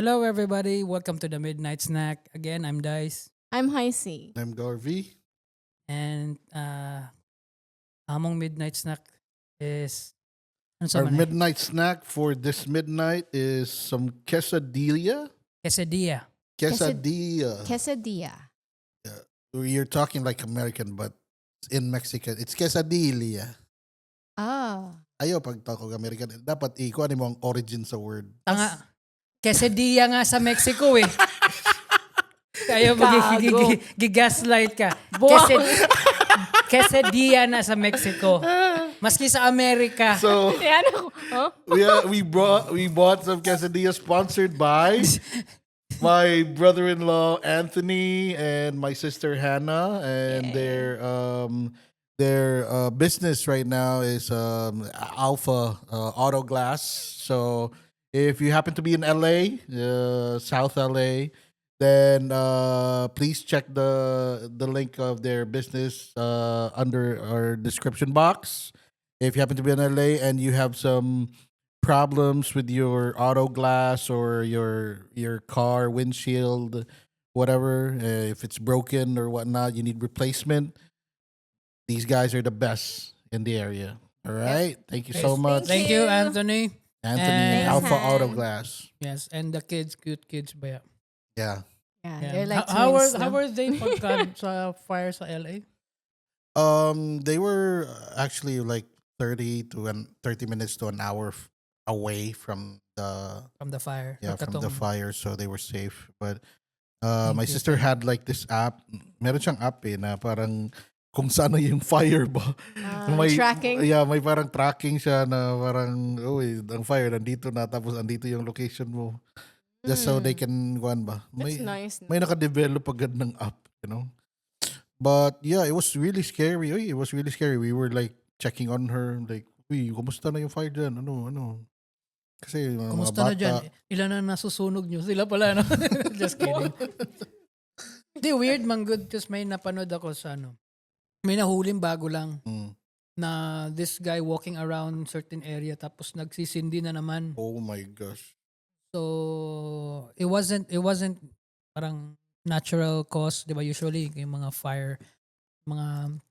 Hello, everybody. Welcome to the Midnight Snack. Again, I'm Dice. I'm Heisey. I'm Garvey. And among Midnight Snack is... Ano sa Our man eh? midnight snack for this midnight is some quesadilla. Quesadilla. Quesadilla. Quesadilla. You're talking like American, but in Mexican, it's quesadilla. Ah. Ayaw pag talk American. Dapat ikuha mo ang origin sa word. Tanga. Quesadilla nga sa Mexico eh. Kaya Gago. gigaslight ka. Quesadilla na sa Mexico. Maski sa Amerika. So Yan ako. Huh? we bought some quesadillas sponsored by my brother-in-law Anthony and my sister Hannah, and their business right now is Alpha Auto Glass. So if you happen to be in LA, South LA, then please check the link of their business under our description box. If you happen to be in LA and you have some problems with your auto glass or your car windshield, whatever, if it's broken or whatnot, you need replacement. These guys are the best in the area. All right, thank you so Yes. much, Thank you, Anthony. Anthony And- Alpha Thanks, Auto Han. Glass. Yes, and the kids, cute kids ba? Yeah. Yeah, Yeah. they're like how twins, how no? were they pagka sa fire sa LA? They were actually like 30 minutes to an hour away from the From the fire? from the Pagkatong- fire, so they were safe. But Thank my you, sister had like this app. Meron siyang app na parang kung saan na yung fire ba. Tracking. Yeah, may parang tracking siya na parang, ang fire nandito na tapos andito yung location mo. Just so they can, kuhan ba? That's nice. May naka-develop agad ng app, you know? But yeah, it was really scary. It was really scary. We were like checking on her, like, kumusta na yung fire dyan? Ano? Kasi mga Kumusta na bata. dyan? Ilan na nasusunog nyo? Sila pala, no? Just kidding. Hindi, weird man good kasi may napanood ako sa may nahuling bago lang Mm. na this guy walking around certain area tapos nagsisindi na naman. Oh my gosh. So, it wasn't parang natural cause, di ba? Usually, yung mga fire, mga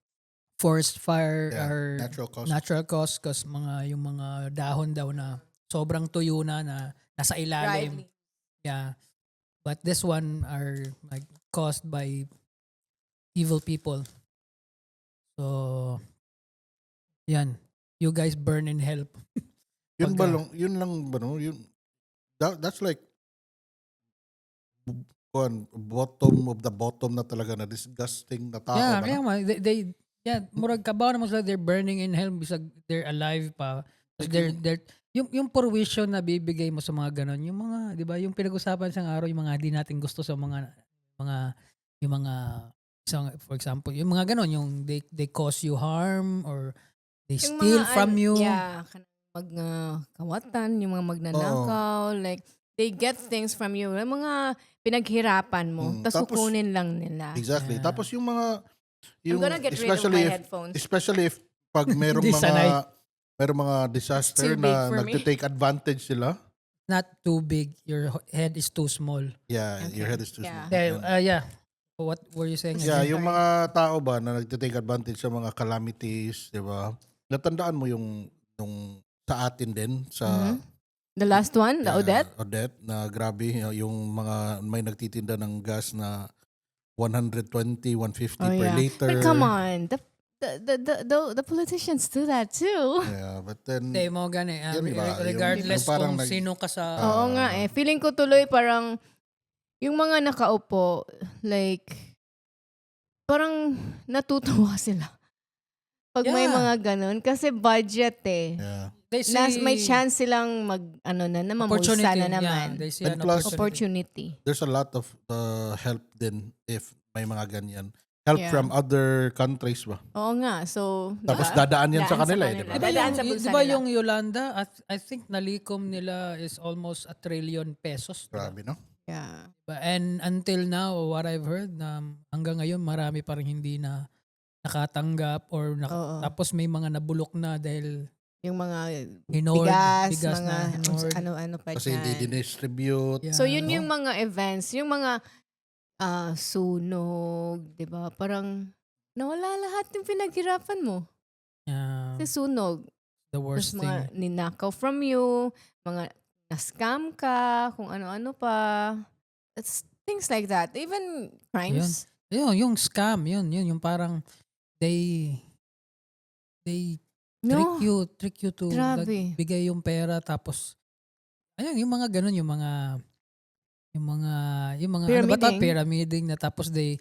forest fire Yeah, are natural cause. cause yung mga dahon daw na sobrang tuyo na nasa ilalim. Right. Yeah. But this one are like caused by evil people. So, yan. You guys burn in hell. Yun ba Pagka- lang, yun lang ba no? That's like bottom of the bottom na talaga na disgusting na tao Yeah, ba? kaya No? nga, murag kabaw naman sila, they're burning in hell bisag they're alive pa. Tapos they're yung provision na bibigay mo sa mga ganon, yung mga, di ba, yung pinag-usapan sa araw, yung mga di natin gusto sa yung mga, for example, yung mga ganon, yung they cause you harm or they Yung steal mga from you. Yeah. Kawatan, yung mga magnanakaw. Like, they get things from you. Yung mga pinaghirapan mo. Tapos Tapos- kukunin lang nila. Exactly. Yeah. Tapos yung mga I'm gonna get rid of my headphones. especially if pag merong Hindi sanay. merong mga disaster It's too big na for me. nagte-take advantage sila. Not too big, your head is too small. Yeah, your Okay. head is too Yeah. small. Yeah. What were you saying? Yeah, again? yung mga tao ba na nagte-take advantage sa mga calamities, di ba? Natandaan mo yung sa atin din, sa Mhm. The last one, the yeah, Odette. na grabe, yung mga may nagtitinda ng gas na 120, 150 Oh, per yeah. liter. But come on. The politicians do that too. Yeah, but then, Hindi mo gani. Yun ba? Regardless Yung parang kung nag- sino ka sa... Oo nga eh. Feeling ko tuloy parang yung mga nakaupo, like, parang natutuwa sila. Pag may Yeah. mga ganun. Kasi budget eh. yeah. They see May chance silang mamulsa na naman. They see And an plus- Opportunity. There's a lot of help din if may mga ganyan. Help Yeah. from other countries ba? Oo nga. So, Tapos diba? dadaan yan sa Daan sa kanila eh, kanila. di ba? Diba Dadaan yung, sa bulsa diba nila. yung Yolanda, I think nalikom nila is almost 1 trillion pesos. Diba? Grabe, no? Yeah. And until now, what I've heard, hanggang ngayon marami pa rin hindi na nakatanggap or Oo. tapos may mga nabulok na dahil yung mga Hinold, bigas, bigas mga na hinold. ano-ano pa Kasi hindi dyan. distribute. Yeah. So, yun no? yung mga events, yung mga sunog, di ba? Parang nawala lahat yung pinaghirapan mo. Yeah, Kasi sunog. the Tapos worst thing. mga ninakaw from you, mga na-scam ka, kung ano-ano pa. It's things like that. Even crimes. Yung scam, yun, yung parang they No, trick you to grabe. bigay yung pera tapos ayun yung mga ganun yung mga ano ba tawag? Pyramiding. Pyramiding na tapos they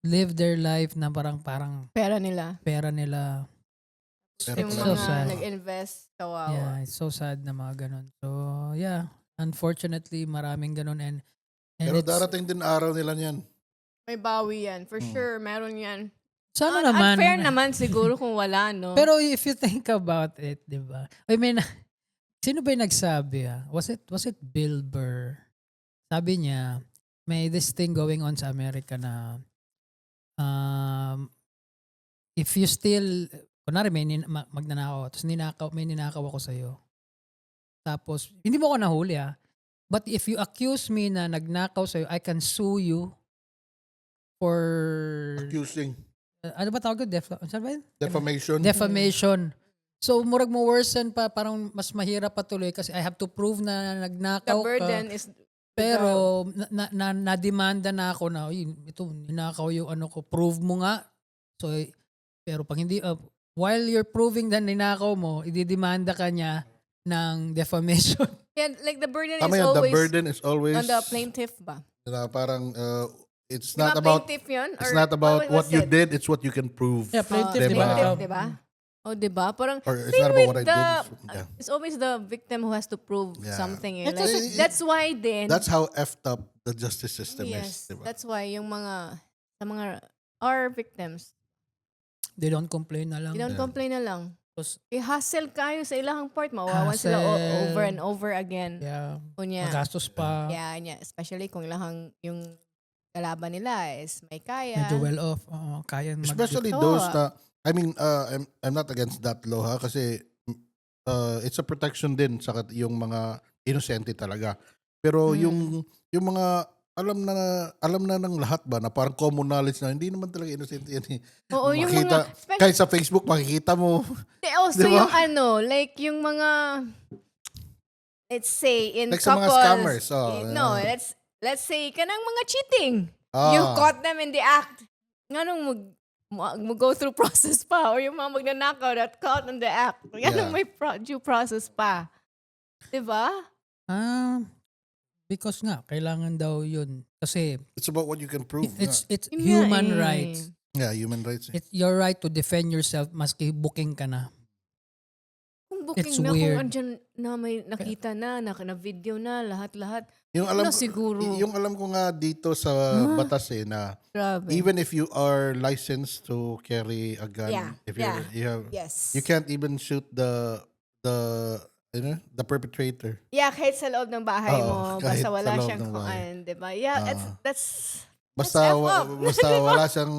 live their life na parang Pera nila. pera nila. Pero Yung It's pala so mga sad. nag-invest, kawawa. Yeah, it's so sad na mga ganun. So, yeah, unfortunately maraming ganun and Pero it's, darating din araw nila niyan. May bawi yan. For sure, meron yan. sana naman. Unfair naman siguro kung wala, no? Pero if you think about it, 'di ba? I mean, sino ba 'yung nagsabi? Was it Bill Burr? Sabi niya, may this thing going on sa Amerika na if you still kunwari magnanakaw, tapos may ninakaw ako sa'yo. Tapos, hindi mo ako nahuli but if you accuse me na nagnakaw sa'yo, I can sue you for, Accusing. ano ba tawag? Ano ba yun? Defamation. Defamation. So, murag mo worsen pa, parang mas mahirap pa tuloy kasi I have to prove na The nagnakaw ka. burden is Pero, na-demanda na ako na, ito, ninakaw yung ano ko, prove mo nga. So, pero pag hindi, while you're proving na ninakaw mo, ididemanda ka niya ng defamation. yeah, like the burden Tama is yan, the always burden is always on the plaintiff ba? na parang it's Di ba not about plaintiff yun? it's Or not about what was you it? did, it's what you can prove. Yeah, plaintiff, Diba? diba? Plaintiff, di ba? O, di ba? Parang, Or it's same not about what with I did. Yeah. it's always the victim who has to prove Yeah. something. It's Like, also- that's why then, That's how effed up the justice system yes, is. Diba? that's why yung our victims, They don't complain na lang. they don't Yeah. complain na lang. Tapos, I-hustle kayo sa ilahang part. Mawawan sila Hassle. over and over again. yeah, Kunya. magastos pa. Yeah, yeah. Especially kung ilahang yung kalaban nila is may kaya. Medyo well off. Oo, kaya Especially Oo, those na, I mean, I'm not against that law kasi it's a protection din sa yung mga inosente talaga. Pero yung mga alam na ng lahat ba na parang common knowledge na hindi naman talaga innocent yan eh. Oo, yung Makita- mga, especially, Kahit sa Facebook makikita mo. also Diba? yung like yung mga, let's say, in Like sa mga couples. scammers, No, yeah. let's say, kanang mga cheating. Ah, You caught them in the act. Nga nung mag-go through process pa or yung mga magnanakaw that caught in the act. Yan Yeah. ang may due process pa. Diba? Because nga, kailangan daw yun. Kasi, it's about what you can prove. it's Yun nga human eh. rights. Yeah, human rights. It's your right to defend yourself maski booking ka na. Kung booking It's na, weird. kung andyan na may nakita na video na, lahat-lahat. Yung alam Ano siguro? yung alam ko nga dito sa batas na Grabe. even if you are licensed to carry a gun, Yeah, if yeah. you have Yes. you can't even shoot the the perpetrator. Yeah, kahit sa loob ng bahay Oo, mo, kahit basta wala sa loob siyang ng bahay. kuan, di ba? Yeah, that's Basta F up. basta wala siyang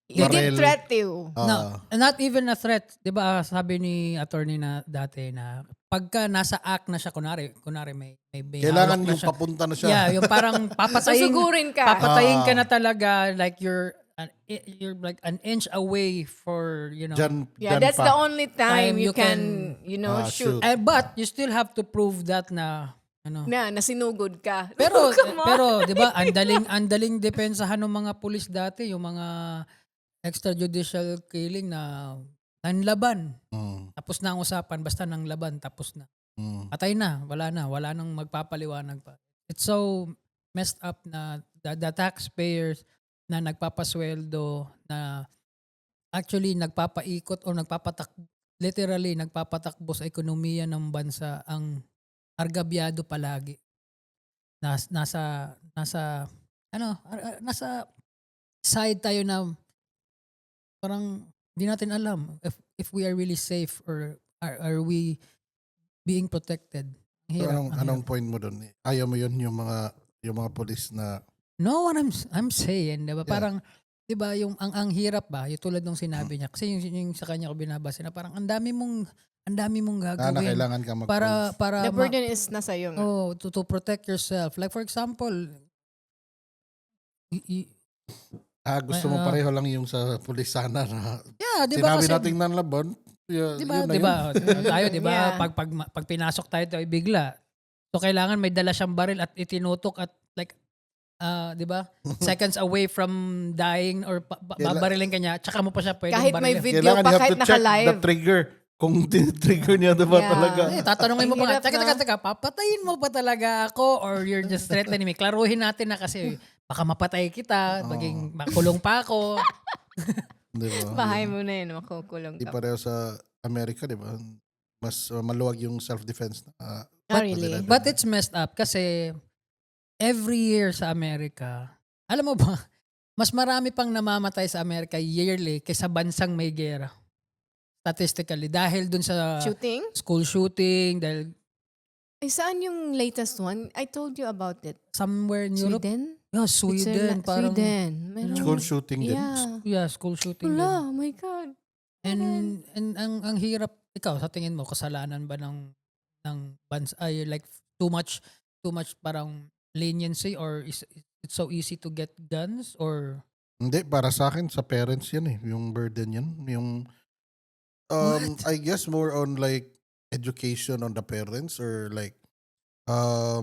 you barrel. did threat you. No, not even a threat. 'Di ba sabi ni attorney na dati na pagka nasa act na siya kunari may Kailangan hawak na yung siya. papunta na siya. Yeah, yung parang Susugurin ka. papatayin ka Ah. na talaga like you're like an inch away for, Dyan, Yeah, dyan that's pa. the only time Time you you can, shoot. shoot. But you still have to prove that na ano. Na nasinugod ka. Pero Come on. pero 'di ba andaling depensahan ng mga pulis dati yung mga extrajudicial killing na nanlaban. Mm, Tapos na ang usapan basta nang laban tapos na. mm. Patay na, wala nang magpapaliwanag pa. It's so messed up na the taxpayers na nagpapasweldo na actually nagpapaikot o literally nagpapatakbo sa ekonomiya ng bansa ang argabyado palagi. Nasa side tayo na parang hindi natin alam if we are really safe or are we being protected. Ang So, hirap, ang anong hirap. point mo doon? Ayaw mo yun yung mga pulis na No, what I'm saying, diba? Yeah. Parang 'di ba, yung ang hirap ba, yung tulad nung sinabi niya, kasi yung sa kanya ko binabase na parang ang dami mong Na gagawin kailangan ka para mag-prove. The burden is nasa iyo nga. to protect yourself. Like for example, Gusto mo pareho lang yung sa pulis sana na yeah, 'di ba sinabi kasi nating nanlaban. Di ba? Yun na Di yun. ba? Tayo, di ba? Yeah. Pag pinasok tayo ay bigla. So kailangan may dala siyang baril at itinutok at like di ba? Seconds away from dying or babarilin ka niya, tsaka mo pa siya pwedeng Kahit may barilin. video Kailangan pa, you have kahit to check the naka-live. trigger. Kung trigger niya diba Yeah. talaga. Tatanungin mo Ang pa nga, hirap, teka, papatayin mo pa talaga ako or you're just threatening me. Klaruhin natin na kasi baka mapatay kita, maging makulong pa ako. Diba? Bahay mo na yun, makukulong Di ka. pareho sa Amerika, di ba? Mas maluwag yung self-defense. Really? But it's messed up kasi every year sa Amerika, alam mo ba, mas marami pang namamatay sa Amerika yearly kaysa bansang may gera. Statistically. Dahil dun sa Shooting? school shooting, dahil Saan yung latest one? I told you about it. somewhere in Europe. Sweden? Yeah, Sweden. Parang, Sweden. Meron. School shooting din. Yeah. yeah, school shooting. din. Wala, oh my God. And ang hirap, ikaw, sa tingin mo, kasalanan ba ng bansa, ay like too much parang leniency or is it's so easy to get guns or Hindi, para sa akin, sa parents yan eh. Yung burden yan. Yung, I guess more on like education on the parents or like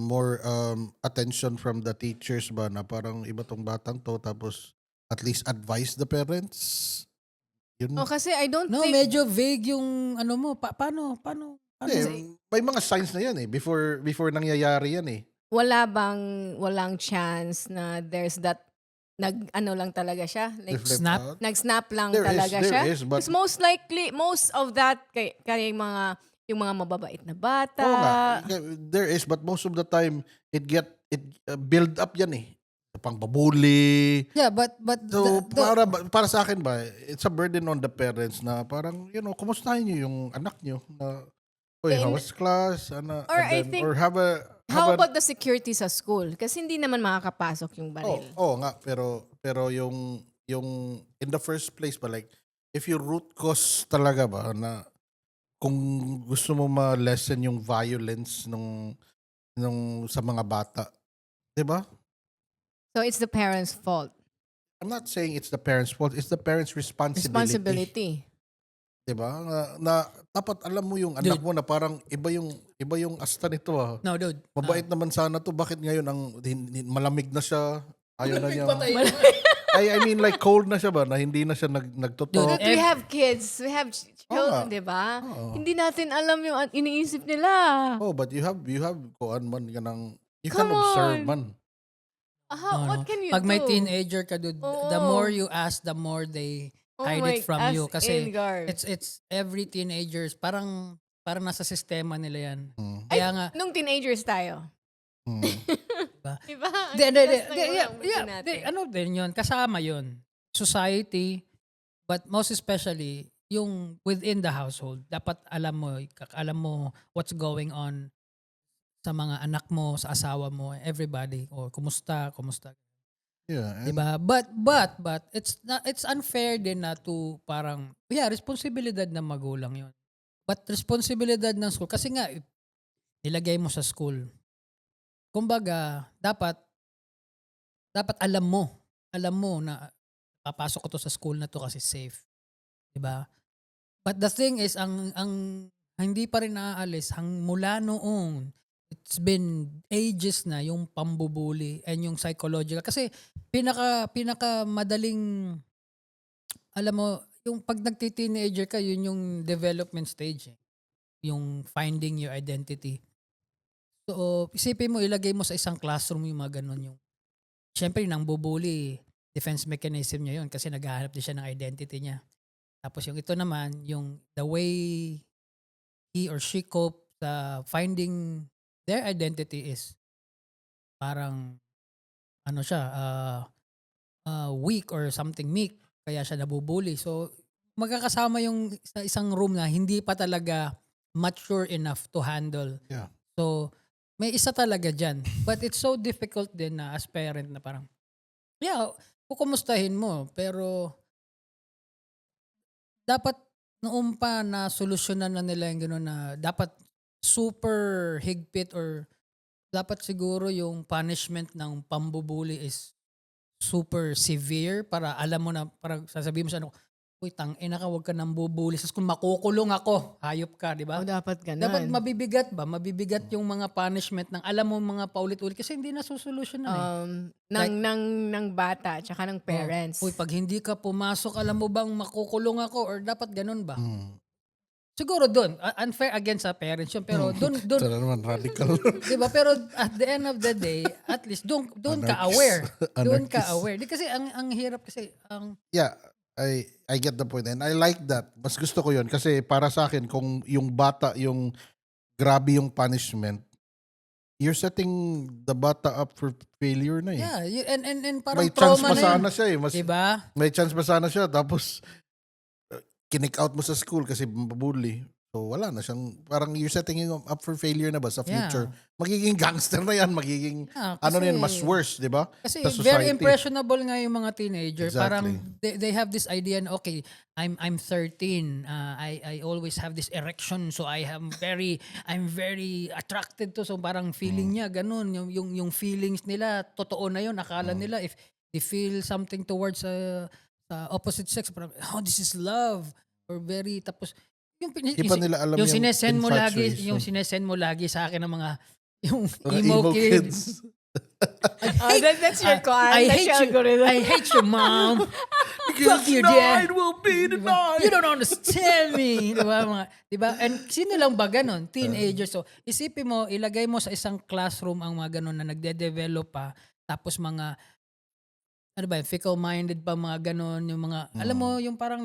more attention from the teachers ba na parang iba tong batang to tapos at least advise the parents. Yun. Oh, kasi I don't no, think... medyo vague yung ano mo, paano? Hindi, may mga signs na yan eh. Before nangyayari yan eh. walang chance na there's that ano lang talaga siya. Like, They flip snap? out. nag-snap lang There talaga siya. is, but It's most likely, most of that, kaya yung mga mababait na bata. oo nga, there is, but most of the time, it build up yan eh. Pangbabuli. Yeah, but So, para sa akin ba, it's a burden on the parents na parang, kumustahin nyo yung anak nyo na, how was class? Ano, Or and I then- think- or have How a- about the security sa school? Kasi hindi naman makakapasok yung baril. Oo nga, pero yung in the first place ba, like, if you root cause talaga ba, na kung gusto mo ma-lessen yung violence nung sa mga bata, di ba? So it's the parents' fault. I'm not saying it's the parents' fault, it's the parents' responsibility. Diba? Na dapat alam mo yung anak Dude. mo na parang iba yung asta nito ah. no, dude. Mabait naman sana to, bakit ngayon malamig na siya? Ayaw na niya. Patay. I mean like cold na siya ba na hindi na siya nagtotoo. But we have kids. We have children, nga. di ba? Oo. Hindi natin alam yung iniisip nila. Oh, but you have kuan man ka ng you Come can observe on. man. What can you Pag do? may teenager ka, dude, the Oo. more you ask, the more they hide it from you. Kasi it's every teenagers, parang nasa sistema nila yan. Mm. Kaya nga, Nung teenagers tayo. Mm. Diba? ano din yun, kasama yun. Society, but most especially, yung within the household. Dapat alam mo what's going on sa mga anak mo, sa asawa mo, everybody, or kumusta. Yeah. And, Diba? But it's unfair din na to parang responsibilidad ng magulang 'yon. But responsibilidad ng school kasi nga nilagay mo sa school. Kumbaga, dapat alam mo na papasok ko to sa school na to kasi safe. Diba? But the thing is ang hindi pa rin naaalis mula noong it's been ages na yung pambubuli and yung psychological. Kasi pinaka madaling, alam mo, yung pag nagti-teenager ka, yun yung development stage. Yung finding your identity. So, isipin mo, ilagay mo sa isang classroom yung mga ganun. Siyempre, nang bubuli, defense mechanism niya yun kasi naghahanap din siya ng identity niya. Tapos yung ito naman, yung the way he or she cope sa finding their identity is parang weak or something meek kaya siya nabubuli. So magkakasama yung sa isang room na hindi pa talaga mature enough to handle. Yeah. So may isa talaga dyan. But it's so difficult din na as parent na parang Yeah, kukumustahin mo. Pero dapat noon pa na solusyonan na nila yung gano'n na dapat super higpit or dapat siguro yung punishment ng pambubuli is super severe para alam mo na parang sasabihin mo sa ano, "Uy, tangina ka, wag ka nang bubuli sa school, makukulong ako." Hayop ka, 'di ba? O dapat Dapat ganun. mabibigat ba? Mabibigat yung mga punishment ng alam mo mga paulit-ulit kasi hindi na sosolusyonan eh. Like, Ng bata tsaka ng parents. Uy, pag hindi ka pumasok, alam mo bang makukulong ako or dapat ganun ba? Mm. Siguro dun, unfair against sa parents yun, pero dun, Ito na naman, radical. 'di ba? Pero at the end of the day, at least doon ka Anarchist. aware. Doon ka Anarchist. aware. Di kasi ang hirap kasi Yeah, I get the point and I like that. Mas gusto ko 'yon kasi para sa akin kung yung bata yung grabe yung punishment, you're setting the bata up for failure na eh. yeah, and parang May chance trauma pa na yun. sana siya eh. Mas, 'Di ba? may chance pa sana siya tapos kinick out mo sa school kasi bully. So wala na siyang parang you're setting him up for failure na ba sa Yeah. future. Magiging gangster na yan, magiging Yeah, ano na yan, kasi- mas worse, 'di ba? Kasi Sa very society. impressionable nga yung mga teenager. Exactly. Parang they have this idea na okay, I'm 13. I always have this erection so I'm very attracted to. So parang feeling niya ganun yung feelings nila totoo na yun. Akala nila if they feel something towards sa opposite sex parang this is love or very tapos yung Di pa nila alam yung yung sinesend mo lagi, infatuation. yung sinesend mo lagi sa akin ng mga yung Mga emo kids. That's your car. I That's hate your you. algorithm. I hate your mom. Fuck your dad. will be denied. You don't understand me. Diba? And sino lang ba ganun? Teenagers. So, isipin mo, ilagay mo sa isang classroom ang mga ganun na nagde-develop pa. Tapos mga, ano ba, fickle-minded pa mga ganun. Yung mga, alam mo, yung parang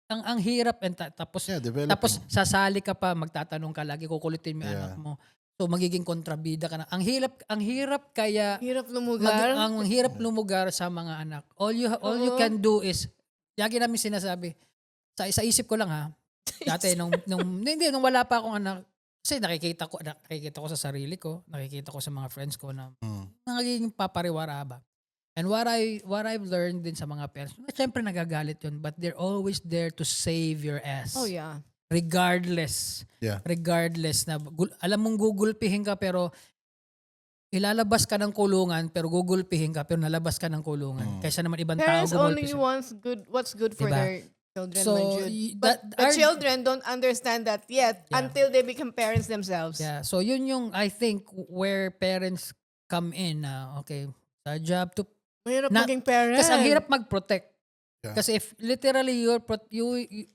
ang hirap. And tapos, Yeah, developing. tapos sasali ka pa, magtatanong ka lagi, kukulitin mo yung Yeah. anak mo. So, magiging kontrabida ka na. Ang hirap kaya, Hirap lumugar. ang hirap lumugar sa mga anak. All you Oo. can do is, lagi namin sinasabi, sa isip ko lang ha, dati nung wala pa akong anak, kasi nakikita ko sa sarili ko, nakikita ko sa mga friends ko na nagiging papariwara ba. And what I've learned din sa mga parents, syempre nagagalit yun, but they're always there to save your ass. Oh yeah. Regardless. Yeah. Regardless na alam mong gugulpihin ka pero ilalabas ka ng kulungan pero gugulpihin ka pero nalabas ka ng kulungan. Kaysa naman ibang tao Parents only gumulpi. wants what's good for Diba? their children. So, But the children don't understand that yet Yeah. until they become parents themselves. Yeah, so yun yung I think where parents come in na okay, sa job to Mahirap Na- maging parent. kasi ang hirap mag-protect. Yeah. Kasi if literally you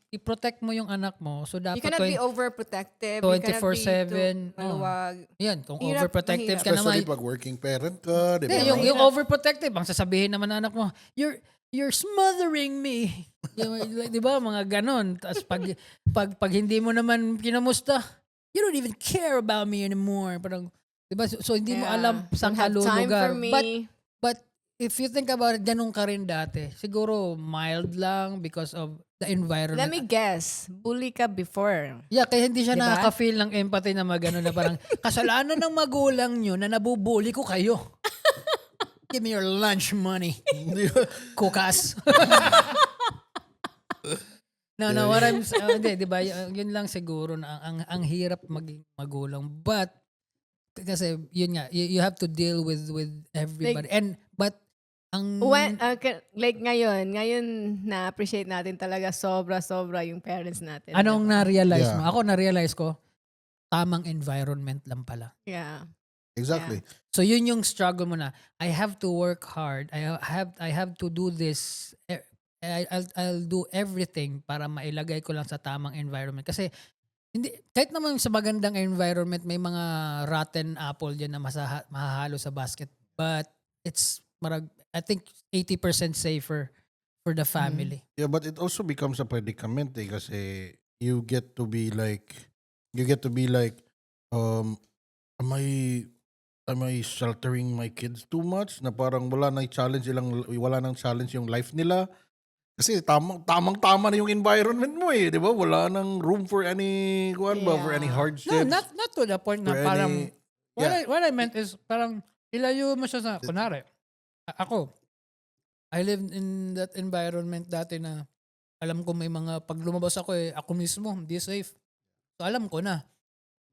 i-protect mo yung anak mo, so You dapat cannot be overprotective. You cannot be 24/7. too maluwag. Yan, kung Hirap, overprotective mahirap. ka naman. Especially pag working parent ka, di ba? Yung overprotective, ang sasabihin naman ng anak mo, you're smothering me. Di ba? Mga ganon. Tapos pag hindi mo naman kinamusta, you don't even care about me anymore. Parang, di ba? So hindi mo Yeah. alam saan Don't ka have time lulugar. for me. But if you think about it, ganun ka rin dati. Siguro mild lang because of the environment. Let me guess. Bully ka before. Yeah, kaya hindi siya Diba? nakaka-feel ng empathy na magano na parang kasalanan ng magulang nyo na nabubuli ko kayo. Give me your lunch money. Kukas. No, what I'm hindi, di ba? Yun lang siguro na ang hirap maging magulang. But kasi yun nga, you have to deal with everybody. But ang When, like ngayon na-appreciate natin talaga sobra-sobra yung parents natin. anong na-realize Yeah. mo? Ako na-realize ko, tamang environment lang pala. Yeah. Exactly. So yun yung struggle mo na. I have to work hard. I have to do this. I'll do everything para mailagay ko lang sa tamang environment. Kasi hindi kahit naman sa magandang environment may mga rotten apple diyan na mahahalo sa basket. But it's I think 80% safer for the family. Yeah, but it also becomes a predicament eh, kasi you get to be like, am I sheltering my kids too much? Na parang wala nang challenge yung life nila. Kasi tamang-tama na yung environment mo eh, di ba? Wala nang room for any, for any Yeah. hardships. No, not to the point na for parang any- what I meant is parang ilayo mo siya sa kunwari. Ako I lived in that environment dati na alam ko may mga pag lumabas ako ako mismo hindi safe. So alam ko na.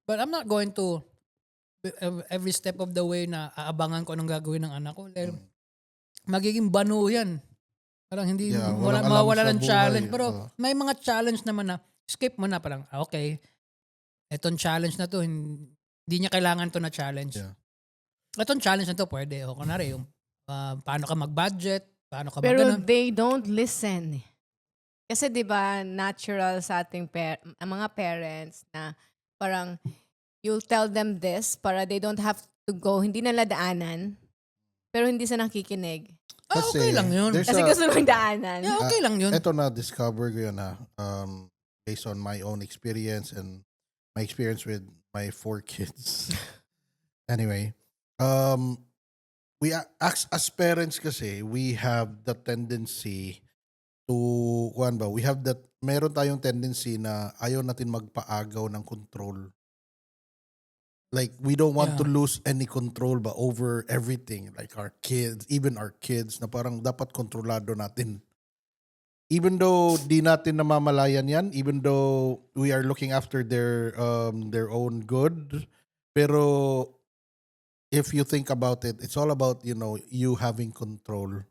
But I'm not going to every step of the way na aabangan ko anong gagawin ng anak ko. Dahil magiging banu yan. Parang hindi Yeah, walang alam mawawala sa ng buhay. challenge. Pero Oo. may mga challenge naman na skip mo na parang okay. Etong challenge na to hindi niya kailangan to na challenge. Yeah. Etong challenge na to pwede. O kunwari yung paano ka mag-budget, paano ka Pero mag-ano. they don't listen. Kasi 'di ba natural sa ating mga parents na parang you'll tell them this para they don't have to go, hindi nila daanan, pero hindi sa nakikinig. Okay lang yun. there's Kasi gusto lang daanan. Yeah, okay lang yun. Ito na discover ko yun based on my own experience and my experience with my 4 kids. Anyway, we as parents kasi we have the tendency to meron tayong tendency na ayaw natin magpaagaw ng control. Like we don't want to lose any control ba over everything, like our kids, even our kids na parang dapat kontrolado natin. Even though di natin namamalayan yan, even though we are looking after their own good, pero if you think about it, it's all about, you having control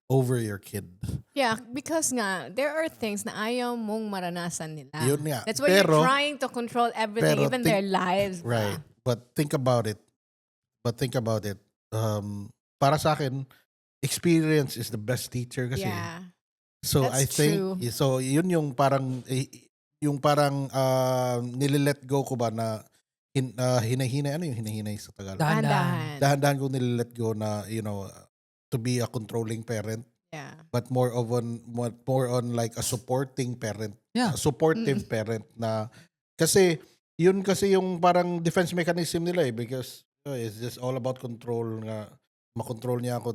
over your kid. Yeah, because nga, there are things na ayaw mong maranasan nila. Yun nga. That's why Pero- you're trying to control everything, pero even their lives. ba? Right. But think about it. Para sa akin, experience is the best teacher kasi. Yeah. So That's I think true. so yun yung parang nililet go ko ba na hinahinay, ano yung hinahinay sa Tagalog? Dahan-dahan. Dahan-dahan ko nililet go na to be a controlling parent, Yeah. but more on like a supporting parent. Yeah. A supportive parent na kasi yun kasi yung parang defense mechanism nila because it's just all about control nga makontrol niya ako.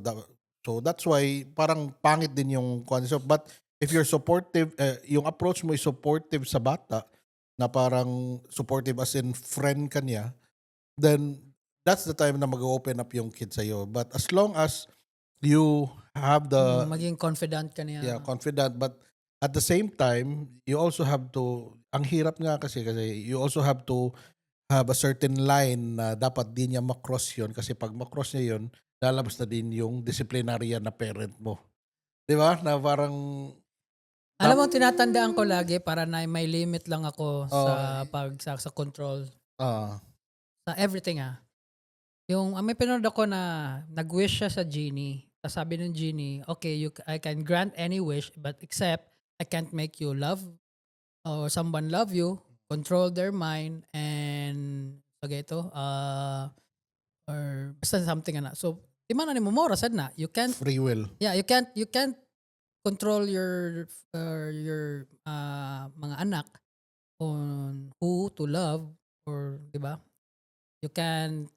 So that's why parang pangit din yung concept. But if you're supportive, yung approach mo is supportive sa bata na parang supportive as in friend ka niya, then that's the time na mag-open up yung kid sa'yo. But as long as you have the maging confident ka niya. confident, but at the same time, you also have to, ang hirap nga kasi you also have to have a certain line na dapat di niya makross yun kasi pag makross niya yun, lalabas na din yung disciplinarian na parent mo. Di ba? Na parang Alam mo, tinatandaan ko lagi para na may limit lang ako sa control. Sa everything Yung may pinanood ako na nag-wish siya sa genie. Tapos sabi ng genie, okay, I can grant any wish but except I can't make you love or someone love you, control their mind, and or basta something So, di man mo mo rasad na. You can't free will. you can't control your mga anak on who to love or di ba? You can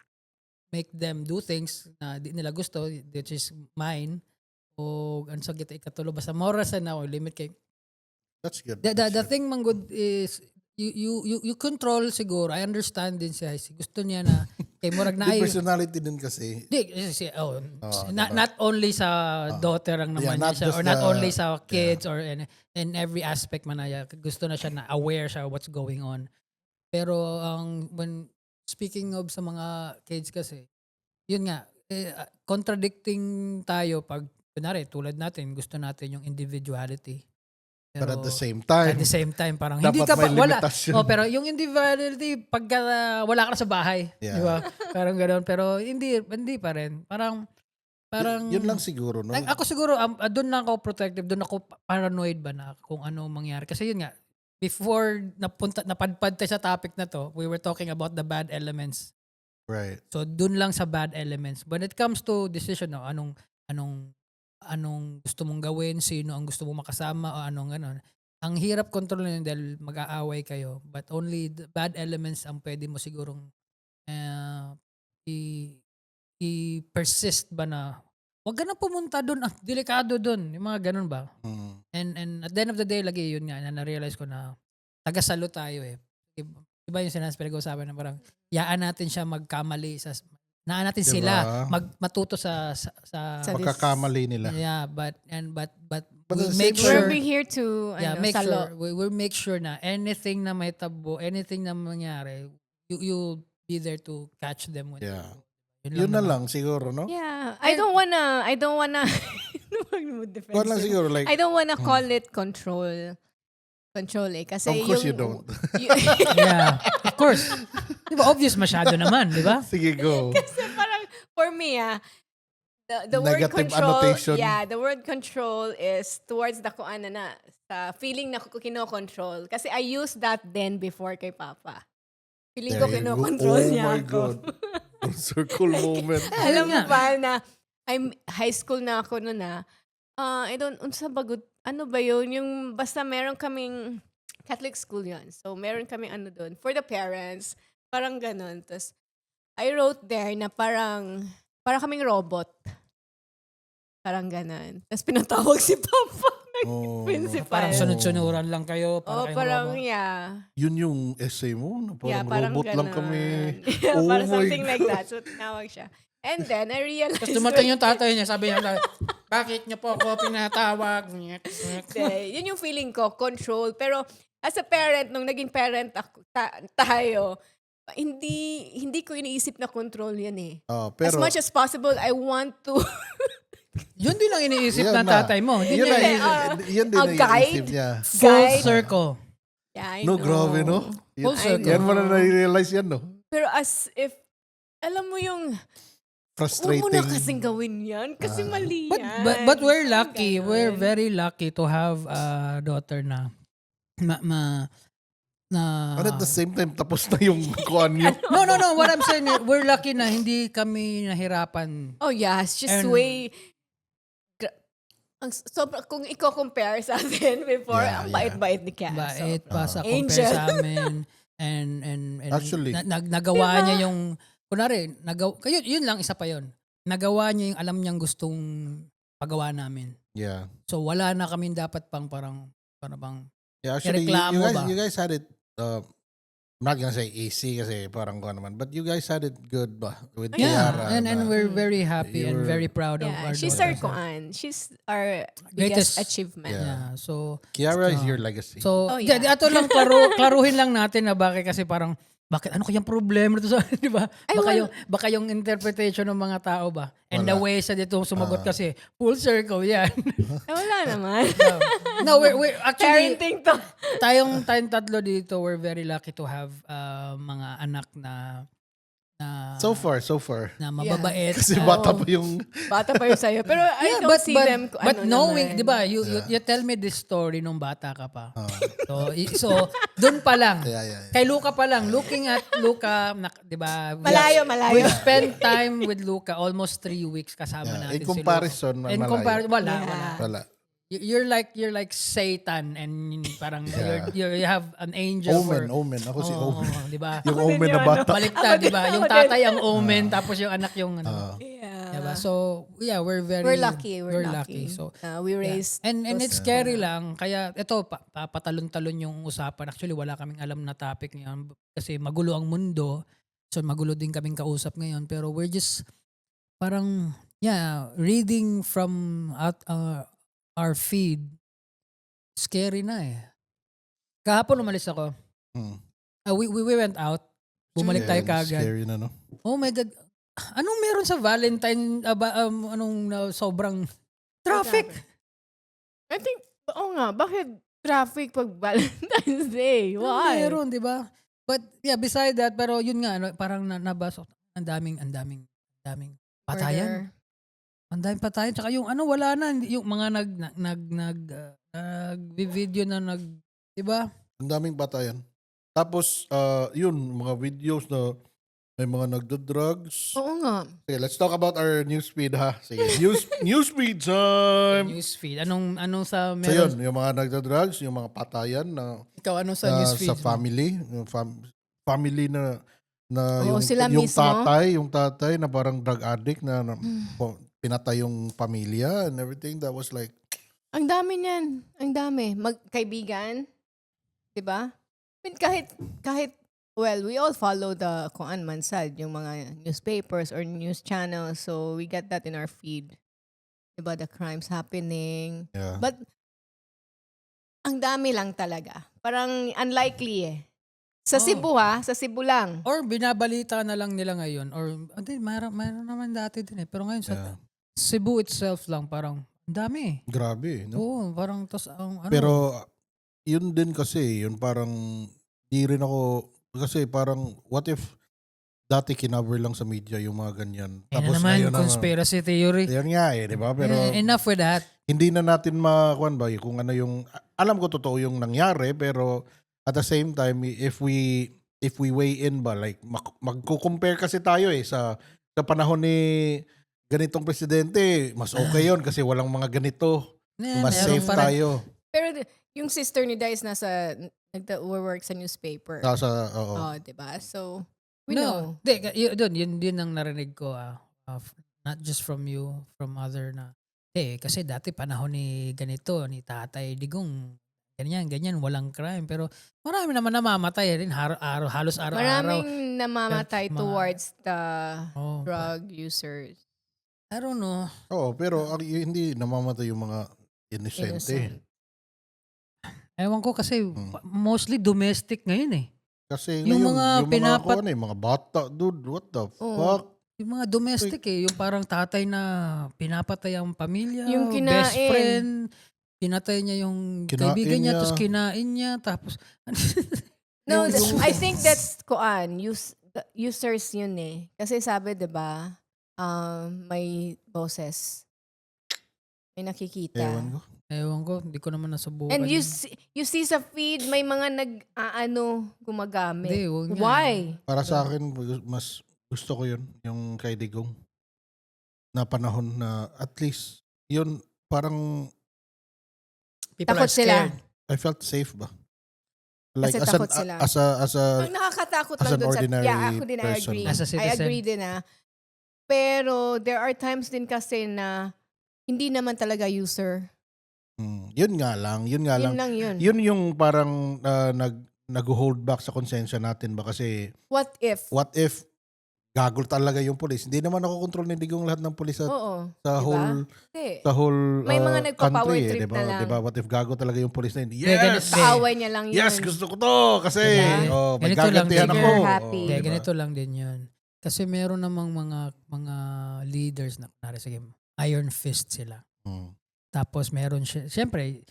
make them do things na di nila gusto, which is mine. O ano sa kita ikatulo basta mo rasad na o limit kay That's good. the thing man good is you control siguro. I understand din siya. Gusto niya na kay murag na Yung personality din kasi. not only sa daughter ang naman not niya siya, just or not the- only sa kids or in every aspect man na niya. Gusto na siya na aware siya what's going on. Pero when speaking of sa mga kids kasi, yun nga, contradicting tayo pag kunwari tulad natin, gusto natin yung individuality. But at the same At time, the same time, parang dapat hindi ka may wala. limitasyon. Pero yung individuality, pagka wala ka na sa bahay, Yeah. di ba? Parang gano'n. Pero hindi pa rin. Parang, yun lang siguro, no? ako siguro, doon na ako protective, doon ako paranoid ba na kung ano mangyari. Kasi yun nga, before napadpad tayo sa topic na to, we were talking about the bad elements. Right. So, doon lang sa bad elements. When it comes to decision, no, anong gusto mong gawin, sino ang gusto mong makasama, o anong gano'n. Ang hirap kontrolin dahil mag-aaway kayo. But only the bad elements ang pwede mo sigurong i-persist ba na wag ka na pumunta doon. Delikado doon. Yung mga ganun ba? And at the end of the day, lagi yun nga, na-realize ko na tagasalo tayo eh. Diba yung sinasabi pinag-uusapan na parang yaan natin siya magkamali sa natin Diba? sila matuto sa Pagkakamali nila. yeah, but But we at the make same sure We'll be here to, make salo. sure we'll make sure na anything na may tabo, anything na mangyari, you be there to catch them when Yeah. yun Yun na naman. lang siguro, no? Yeah. I don't wanna, Kung lang siguro, like, I don't wanna call it control. Control eh. Kasi of course you yung, don't. Yeah, of course. Di ba, obvious masyado naman, di ba? Sige, go. Kasi parang, for me the word Negative control, annotation. yeah, the word control is towards the kung ano na, sa feeling na kino-control. Kasi I used that then before kay Papa. Feeling ko There you go. kino-control Oh niya my ako. God. Circle moment. Alam mo nga. ba na I'm high school na ako noon I don't, unsa bagot, ano ba yun? Yung basta meron kaming, Catholic school yun. So meron kaming ano doon, for the parents, parang ganun. Tapos, I wrote there na parang kaming robot. Parang ganun. Tapos pinatawag si Papa. Oh, Principal. Parang no. sunod-sunuran lang kayo. Oh, Kayong parang, robot. yeah. Yun yung essay mo. Na parang Yeah, parang robot lang ganun. kami. Yeah, Oh parang my something like God. that. So, tinawag siya. And then, I realized... Tapos dumating yung tatay niya, sabi niya, bakit niyo po ako pinatawag? Hindi, yun yung feeling ko, control. Pero as a parent, nung naging parent ako, tayo, hindi ko iniisip na control yan eh. Pero, As much as possible, I want to Yun din ang iniisip Yun ng na. tatay mo. Hindi yun, niya na, iniisip. yun din a ang guide. iisip niya. Full guide. circle. Yeah, I No, know. grabe, no? Full circle. Yan mo na na-realize yan, no? Pero as if, alam mo yung, huwag Frustrating. mo na kasing gawin yan kasi mali yan. But we're Parang lucky. ganun. We're very lucky to have a daughter na na But at the same time, tapos na yung kuhan nyo. No. What I'm saying, we're lucky na hindi kami nahirapan. Oh yeah, it's just And- way... kung i-compare sa atin before, Yeah, ang yeah. bait-bait ni Kat. Bait pa sa Angel. compare sa amin. And Actually. nagawa niya yung, kunwari, yun lang, isa pa yun. Nagawa niya yung alam niyang gustong pagawa namin. Yeah. So wala na kami dapat pang parang Yeah, actually, Ireklamo ba? you guys had it, I'm not gonna say easy kasi parang ko naman, but you guys had it good ba? With yeah, Kiara. and na- we're very happy You and were- very proud of Yeah, our she's our daughter. kuan. She's our Greatest- biggest achievement. Yeah. Yeah, so Kiara is your legacy. So, Oh, yeah. ato lang klaruhin lang natin na bakit kasi parang bakit ano kayang problema dito sa, di ba? Ay, Baka yung interpretation ng mga tao ba? And the Wala. way sa dito sumagot kasi full circle yan. Wala naman. No, we're actually Parenting to. tayong tatlo dito, we're very lucky to have mga anak na so far. na mababait. Kasi bata pa yung, Bata pa yung sa'yo. Pero I don't see them kung but ano knowing, naman. di ba, you tell me this story nung bata ka pa. So doon pa lang. yeah. Kay Luca pa lang, looking at Luca, di ba? Malayo. We spent time with Luca almost 3 weeks kasama yeah. natin In comparison, si Luca. In malayo. comparison, wala. Wala. You're like Satan and parang Yeah. you have an angel Omen. Ako si Oo, Omen. di ba? Yung Ako din Omen na yung bata. Baliktad, di ba? Yung Ako din. tatay ang Omen tapos yung anak yung ano. Yeah. Diba? So, yeah, we're We're lucky. We're lucky. So, We yeah. raised... And it's scary lang. Kaya ito, patalon-talon yung usapan. Actually, wala kaming alam na topic ngayon kasi magulo ang mundo. So, magulo din kaming kausap ngayon. Pero we're just parang, yeah, reading from our feed. Scary na eh. Kahapon umalis ako. We went out. Bumalik tayo kagad. Scary na, no? Oh my God. Anong meron sa Valentine? Sobrang traffic? I think, bakit traffic pag Valentine's Day? Why? Meron, di ba? But yeah, beside that, pero yun nga, parang nabasok. Ang daming patayan. Ang daming patayan. Tsaka yung wala na. Yung mga nag-video na di ba? Ang daming batayan. Tapos, yun, mga videos na may mga nagdo-drugs. Oo nga. Sige, let's talk about our newsfeed, ha? Sige, newsfeed time! Newsfeed. Anong sa So yun, meron? yung mga nagdo-drugs, yung mga patayan na Ikaw, anong sa newsfeed? sa family, yung family na Oo, sila yung mismo. tatay na parang drug addict na pinatay yung pamilya and everything. That was like, Ang dami niyan. Ang dami. Magkaibigan. Diba? I mean, kahit Well, we all follow the kuan man sad, yung mga newspapers or news channels. So we get that in our feed. Diba, the crimes happening. Yeah. But ang dami lang talaga. Parang unlikely eh. Sa Oh. Cebu sa Cebu lang. Or binabalita na lang nila ngayon. Or, hindi, mayroon naman dati din eh. Pero ngayon sa Yeah. Cebu itself lang, parang, ang dami eh. Grabe, no? Oo, parang, ano, Pero yun din kasi, yun parang di rin ako, kasi parang what if dati kinover lang sa media yung mga ganyan. Yan na naman, ngayon conspiracy theory. Yan nga di ba? Pero Enough with that. hindi na natin makuan ba kung ano yung, alam ko totoo yung nangyari, pero at the same time, if we weigh in ba, like magko-compare kasi tayo sa panahon ni ganitong presidente, mas okay yun kasi walang mga ganito. Mas Meron safe pa rin. tayo. Pero yung sister ni Dice nasa nagda-work sa newspaper. Oo. Oh, diba? So, we know. Yun din ang narinig ko, not just from you, from other na, kasi dati panahon ni ganito, ni Tatay Digong, ganyan, walang crime. Pero marami naman namamatay rin, halos araw-araw. Maraming namamatay Mga- towards the Oh, drug users. I don't know. Oo, pero hindi namamatay yung mga inosente. Innocent. Ewan ko kasi mostly domestic ngayon eh. Kasi Yung ngayon, mga mga bata, dude, what the fuck? Yung mga domestic yung parang tatay na pinapatay ang pamilya, Yung best kinain. friend, pinatay niya yung Kinain kaibigan niya, niya. tapos kinain niya, tapos No, Yung- I think that's users yun eh. Kasi sabi, 'di ba, may boses. May nakikita. Ewan ko. hindi ko naman nasubukan. And yun. you see sa feed, may mga gumagamit. Hindi, huwag nga. Why? Para sa akin, mas gusto ko yun, yung kay Digong. Na panahon na at least, yun parang People Takot are sila. scared. I felt safe ba? Kasi takot sila. As a Ang nakakatakot as lang an dun sa... ordinary Yeah, ako din, I person. agree. As a I citizen. agree din Pero there are times din kasi na hindi naman talaga user. yun nga lang. Yun lang yun. Yun yung parang nag-hold back sa konsensya natin ba kasi What if? what if gagol talaga yung pulis? Hindi naman ako control ni Digong lahat ng pulis sa Oo. sa diba? whole May mga nagpa-power country, trip diba? na lang. Diba? What if gago talaga yung pulis na yun? ganito- Yes! Kaaway niya lang yun. Yes, gusto ko to kasi Diba? may Ganito lang gagantihan din ako. yun. Happy. Hindi, diba? ganito lang din yun. Kasi meron namang mga leaders na, kunwari, sige, iron fist sila. Tapos meron siya, siyempre,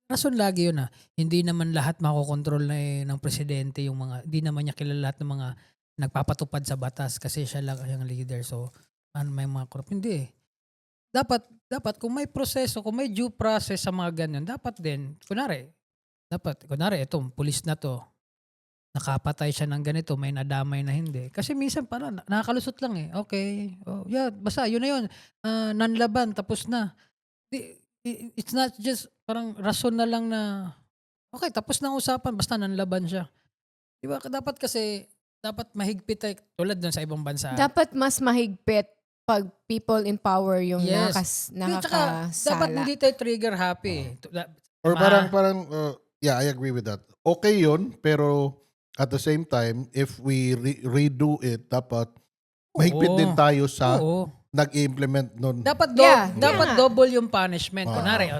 rason lagi yun hindi naman lahat makokontrol na ng presidente yung mga, hindi naman niya kilala lahat ng mga nagpapatupad sa batas kasi siya lang yung leader. So, may mga corrupt. Hindi. Dapat kung may proseso, kung may due process sa mga ganyan, dapat din, kunwari, itong pulis na to, nakapatay siya ng ganito, may nadamay na hindi. Kasi minsan parang nakakalusot lang eh. Okay. Oh, yeah, basta yun na yun. Nanlaban, tapos na. It's not just parang rason na lang na okay, tapos na ang usapan, basta nanlaban siya. Diba? Dapat mahigpit tulad dun sa ibang bansa. Dapat mas mahigpit pag people in power yung Yes. nakakasala. Dapat hindi tayo trigger happy. Or parang yeah, I agree with that. Okay yun, pero at the same time, if we redo it, dapat mahigpit din tayo sa Oo. nag-implement nun. Dapat Yeah, dapat yeah. double yung punishment. Ah. Kunwari,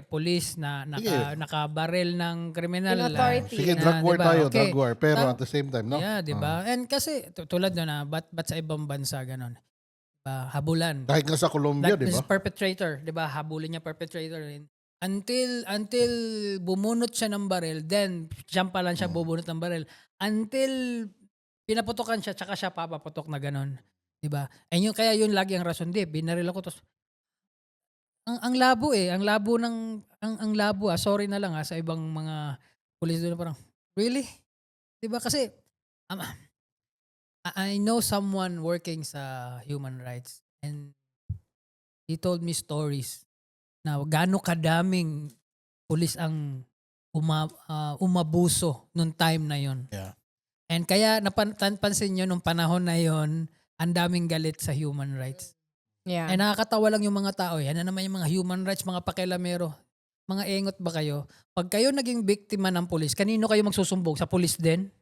police na Sige. nakabaril ng kriminal. In authority. Sige, na, drug war diba? tayo, Okay. drug war. Pero Ta- at the same time, no? Yeah, di ba? And kasi tulad na ba't sa ibang bansa ganon? Habulan. Kahit nga sa Colombia, Like di this ba? perpetrator, 'di ba? Habulin niya perpetrator until bumunot siya ng baril, then siya pa lang siya bubunot ng baril until pinaputokan siya tsaka siya papaputok na ganon. 'Di ba? And kaya yun lagi ang rason, binaril ako tos ang labo ang labo ng ang labo sorry na lang sa ibang mga pulis doon parang really? 'Di ba kasi I know someone working sa human rights and he told me stories na gaano kadaming pulis ang umabuso nung time na yon. Yeah. And kaya napansin nyo nung panahon na yon, ang daming galit sa human rights. Yeah. Eh nakakatawa lang yung mga tao. Yan na naman yung mga human rights, mga pakialamero. Mga engot ba kayo? Pag kayo naging biktima ng pulis, kanino kayo magsusumbong? Sa pulis din?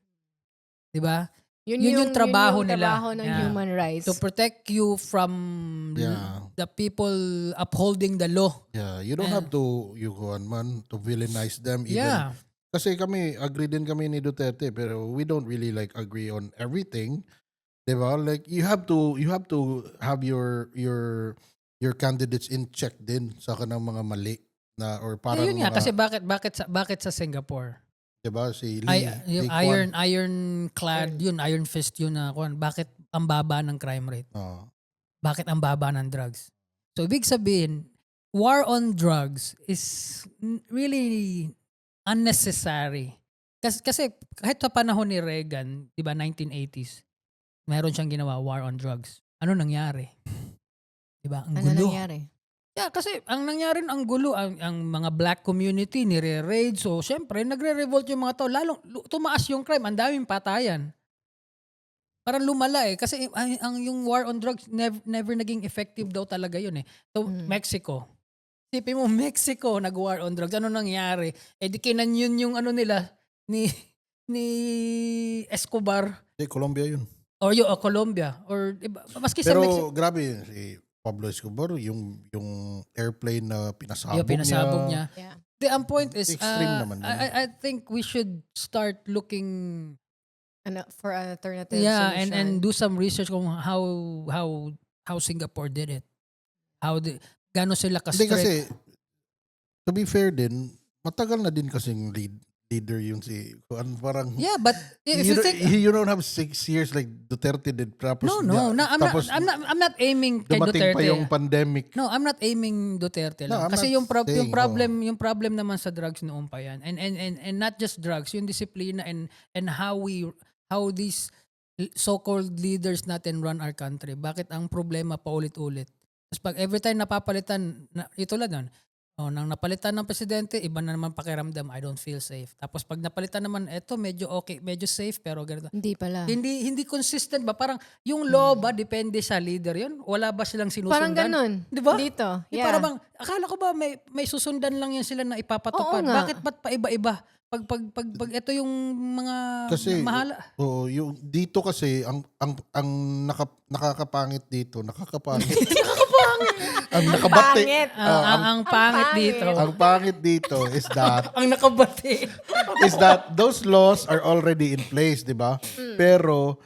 'Di ba? Yun Yun yung trabaho yung nila. trabaho ng Yeah. human rights. To protect you from Yeah. the people upholding the law. Yeah, you don't have to to villainize them even. Yeah. Kasi agree din kami ni Duterte, pero we don't really like agree on everything. 'Di ba? Like you have to have your candidates in check din sa kanang mga mali na or parang Yun nga mga, kasi bakit sa Singapore? 'di ba, si Ay, Lee yung Kuan. ironclad yun, iron fist yun na kuan. Bakit ang baba ng crime rate? Oh. Bakit ang baba ng drugs? So ibig sabihin, war on drugs is really unnecessary. Kasi kahit sa panahon ni Reagan, 'di ba 1980s, meron siyang ginawa war on drugs. Ano nangyari? 'Di ba? Ang Ano gulo. nangyari? Yeah, kasi ang nangyari ang gulo, ang mga black community nire-raid. So, syempre, nagre-revolt yung mga tao. Lalong tumaas yung crime. Ang daming patayan. Parang lumala eh. Kasi yung war on drugs, never naging effective daw talaga yun eh. So, Mexico. Sipin mo, Mexico nag-war on drugs. Ano nangyari? Eh, di kinanyon yung ano nila ni Escobar. Colombia yun. Or yung Colombia. Or, iba, maski sa Mexico. Pero grabe si Pablo Escobar, yung airplane na pinasabog, Yung pinasabog niya. Yeah. Ang point is, Extreme naman yun. I think we should start looking, For an alternative yeah, solution. and do some research kung how Singapore did it. Gano'n sila Hindi kasi, ka-strict. to be fair din, matagal na din kasing leader yung si Juan. Parang, Yeah, but if you think, you don't have 6 years like Duterte did. Tapos, no, I'm not aiming kay dumating pa Duterte. yung pandemic. No, I'm not aiming Duterte No, lang. I'm Kasi not yung saying, yung problem naman sa drugs noon pa yan. And not just drugs, yung disiplina and how these so-called leaders natin run our country. Bakit ang problema paulit-ulit? Tapos pag every time napapalitan, ito lang nun, nang napalitan ng presidente, iba na naman pakiramdam, I don't feel safe. Tapos pag napalitan naman, eto medyo okay, medyo safe, pero ganito. Hindi pala. Hindi consistent ba? Parang yung law ba, depende sa leader yun? Wala ba silang sinusundan? Parang ganun. Di ba? Dito. Di Yeah. para bang, akala ko ba may susundan lang yan sila na ipapatupad? Oo nga. Bakit ba't paiba-iba? Pag ito yung mga Kasi, mahala. yung dito kasi, ang nakakapangit dito, nakakapangit. ang nakabati. Pangit. Ang pangit dito. Ang pangit dito is that Ang nakabati. those laws are already in place, 'di ba? Pero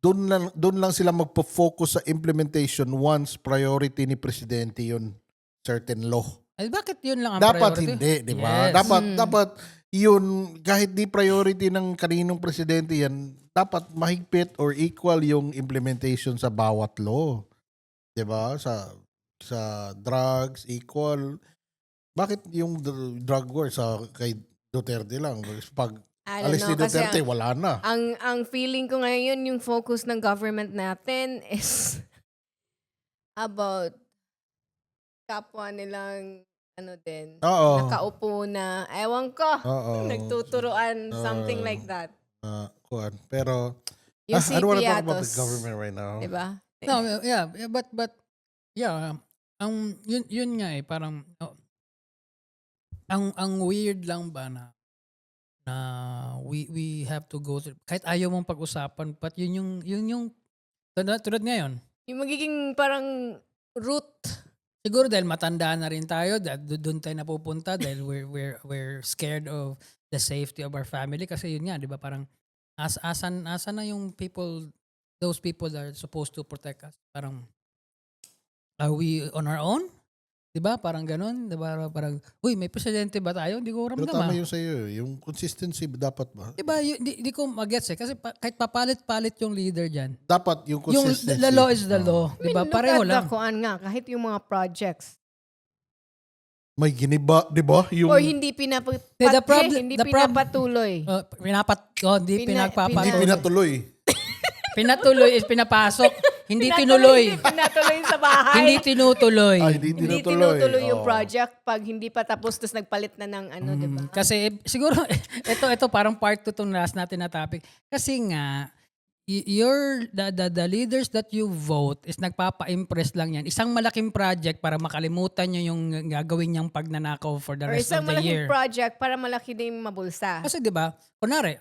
doon lang sila magpo-focus sa implementation once priority ni presidente yun certain law. Ay, bakit yun lang ang Dapat priority? hindi, 'di ba? Yes. Dapat yun kahit di priority ng kaninong presidente yan, dapat mahigpit or equal yung implementation sa bawat law. 'Di ba? Sa drugs equal. Bakit yung drug war sa kay Duterte lang? Pag I don't alis ni know, kasi Duterte, wala na. ang feeling ko ngayon, yung focus ng government natin is about kapwa nilang Oo. nakaupo na, ewan ko, Oo. nagtuturoan, something like that. Kuwan. Pero Yung I don't want to talk about the Piatos, government right now. diba? No, yeah, but yeah, yun nga eh, parang ang weird lang ba na we have to go through, kahit ayaw mong pag-usapan, but yun yung tulad ngayon. Yung magiging parang root. Siguro dahil matanda na rin tayo, doon tayo napupunta dahil we're scared of the safety of our family kasi yun nga, 'di ba? Parang asan na yung those people that are supposed to protect us. Parang are we on our own? 'Di ba? Parang ganoon, 'di ba? Parang uy, may presidente ba tayo? Hindi ko Pero ramdam. tama yung sa'yo. Yung consistency dapat ba? Diba, di ko magets eh. Kasi kahit papalit-palit yung leader dyan. Dapat yung Yung consistency. the law is the law. I mean, Diba? look Pareho at lang. the kuan nga, kahit yung mga projects. May giniba, di ba? Yung, Or hindi hindi the problem- pinapatuloy. Hindi pinagpapatuloy. hindi pinatuloy. Pinatuloy is pinapasok. Hindi tinuloy. Hindi pinatuloy sa bahay. Hindi tinutuloy. Hindi Hindi tinutuloy. tinutuloy yung Oo. project pag hindi pa tapos tapos nagpalit na ng ano, di ba? Kasi siguro, ito parang part 2 itong last natin na topic. Kasi nga, the leaders that you vote is nagpapa-impress lang yan. Isang malaking project para makalimutan nyo yung gagawin niyang pagnanakaw for the Or rest isang of the malaking year. project para malaki din yung mabulsa. Kasi 'di ba? Kunwari,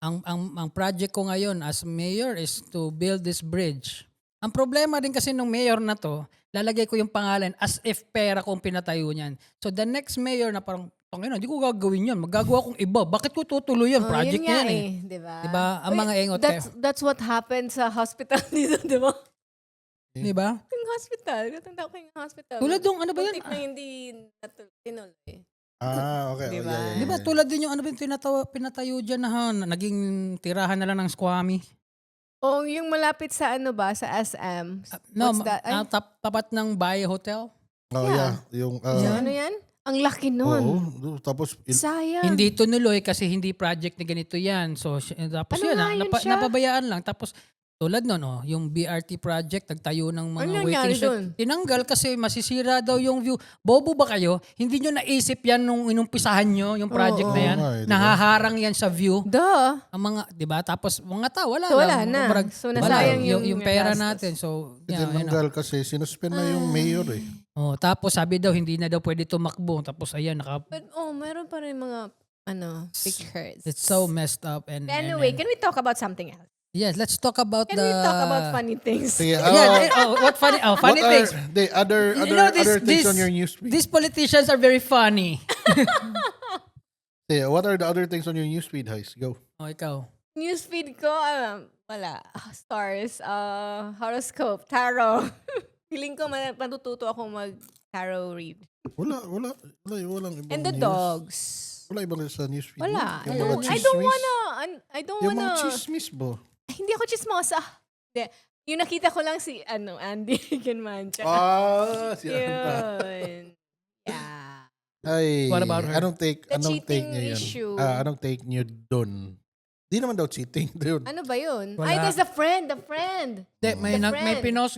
ang project ko ngayon as mayor is to build this bridge. Ang problema din kasi nung mayor na to, lalagay ko yung pangalan as if pera kong pinatayo niyan. So the next mayor na parang, hindi ko gagawin yun. Magagawa kong iba. Bakit ko tutuloy yun? Project yun nga yan eh. Diba? Diba? Ang mga engot That's what happened sa hospital dito, diba? Diba? Yung hospital. Natanda ko yung hospital. Tulad yung ano ba yun? Muntik na hindi tinuloy. Okay. Diba? Yeah, yeah, Diba yeah. tulad din yung ano ba yung pinatayo dyan na naging tirahan na lang ng squammy. O yung malapit sa ano ba? Sa SM. No, What's that? Ay, tapat ng Baye Hotel. Oh, Yeah. yeah. Yung, ano yan? Ang laki nun. tapos, Sayang. Hindi tunuloy kasi hindi project na ganito yan. So, tapos Ano yun, nga yun siya? napabayaan lang. Tapos, tulad nun, yung BRT project, nagtayo ng mga Ano waiting nangyari shed. dun? Tinanggal kasi masisira daw yung view. Bobo ba kayo? Hindi nyo naisip yan nung inumpisahan nyo, yung project na Oo. yan. Oo nga eh, diba? Nahaharang yan sa view. Duh. Ang mga, di ba? Tapos, mga tao, wala So, wala lang. na. Kumbaga, So, wala. nasayang yung pera gastos. natin. So, yeah, yun na. tinanggal kasi sinuspend na yung mayor eh. Oh, tapos sabi daw hindi na daw pwede tumakbo. Tapos ayan But meron pa rin mga pictures. it's so messed up and Anyway, and, can we talk about something else? yes, let's talk about Can the we talk about funny things? Sige, what funny funny what things. are the other You know, other things on your newsfeed? These politicians are very funny. What are the other things on your newsfeed, Heis? Go. Oh, ikaw. Newsfeed ko, wala. Stars, horoscope, tarot. Feeling ko matututo ako mag-tarot read. Walang ibang And the news. dogs. Wala ibang sa newsfeed. Wala. Yung Ayun. mga I don't chismis. wanna, Yung mga chismis ba? hindi ako chismosa. Hindi. Yung nakita ko lang si, Andy Ganmancha. Si Anta. Yun. Yeah. Ay, What about her? Anong take The take cheating niyo yun? issue. Anong take niyo dun? Di naman daw cheating dun. Ano ba yun? Wala. Ay, there's the friend. De, may The may friend. pinost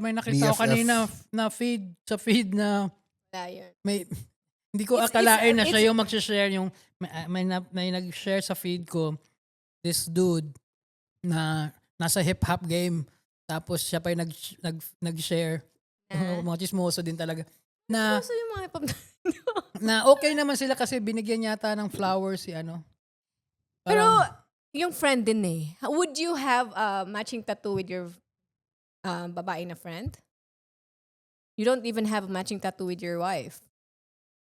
may nakita ko BFF. kanina na feed na Wala yun. may hindi ko It's- akalain na it's- siya yung mag-share yung may nag-share sa feed ko this dude na nasa hip hop game tapos siya pa yung nag-share mga chismoso din talaga na So yung mga na okay naman sila kasi binigyan yata ng flowers si ano. Pero, Parang- yung friend din eh. Would you have a matching tattoo with your babae na friend? You don't even have a matching tattoo with your wife.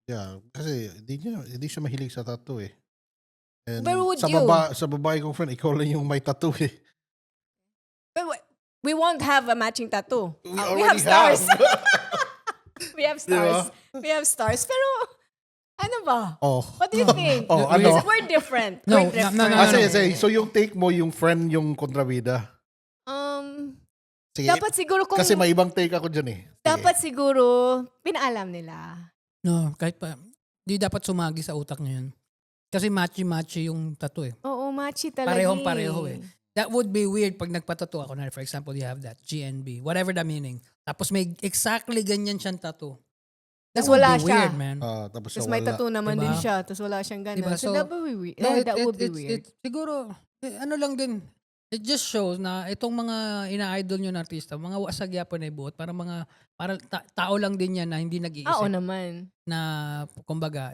Yeah, kasi hindi siya mahilig sa tattoo eh. And Pero would sa you? sa babae kong friend, ikaw lang yung may tattoo eh. But we won't have a matching tattoo. We already have stars. have. We have stars. We have stars. Pero, ano ba? Oh. What do you think? Oh, Because ano? we're different. No, We're different. no, Sige. So yung take mo, yung friend yung kontrabida. Sige, Dapat siguro kung... kasi may ibang take ako dyan eh. Sige. Dapat siguro, pinaalam nila. No, kahit pa di dapat sumagi sa utak niyo yun. Kasi matchy-matchy yung tattoo eh. Oo, matchy talaga. Parehong-pareho eh. That would be weird pag nagpatattoo ako na, for example, you have that GNB, whatever the meaning. Tapos may exactly ganyan siyang tattoo. That Tas would wala be siya. weird, man. Tapos Tapos siya may wala. tattoo naman Diba? din siya. Tapos wala siyang ganun. Diba? So, So, that would be weird. No, That would be weird. siguro, ano lang din, it just shows na itong mga ina-idol nyo na artista, mga wasag yapon na ibuot, para tao lang din yan na hindi nag-iisip Oo naman. na, kumbaga,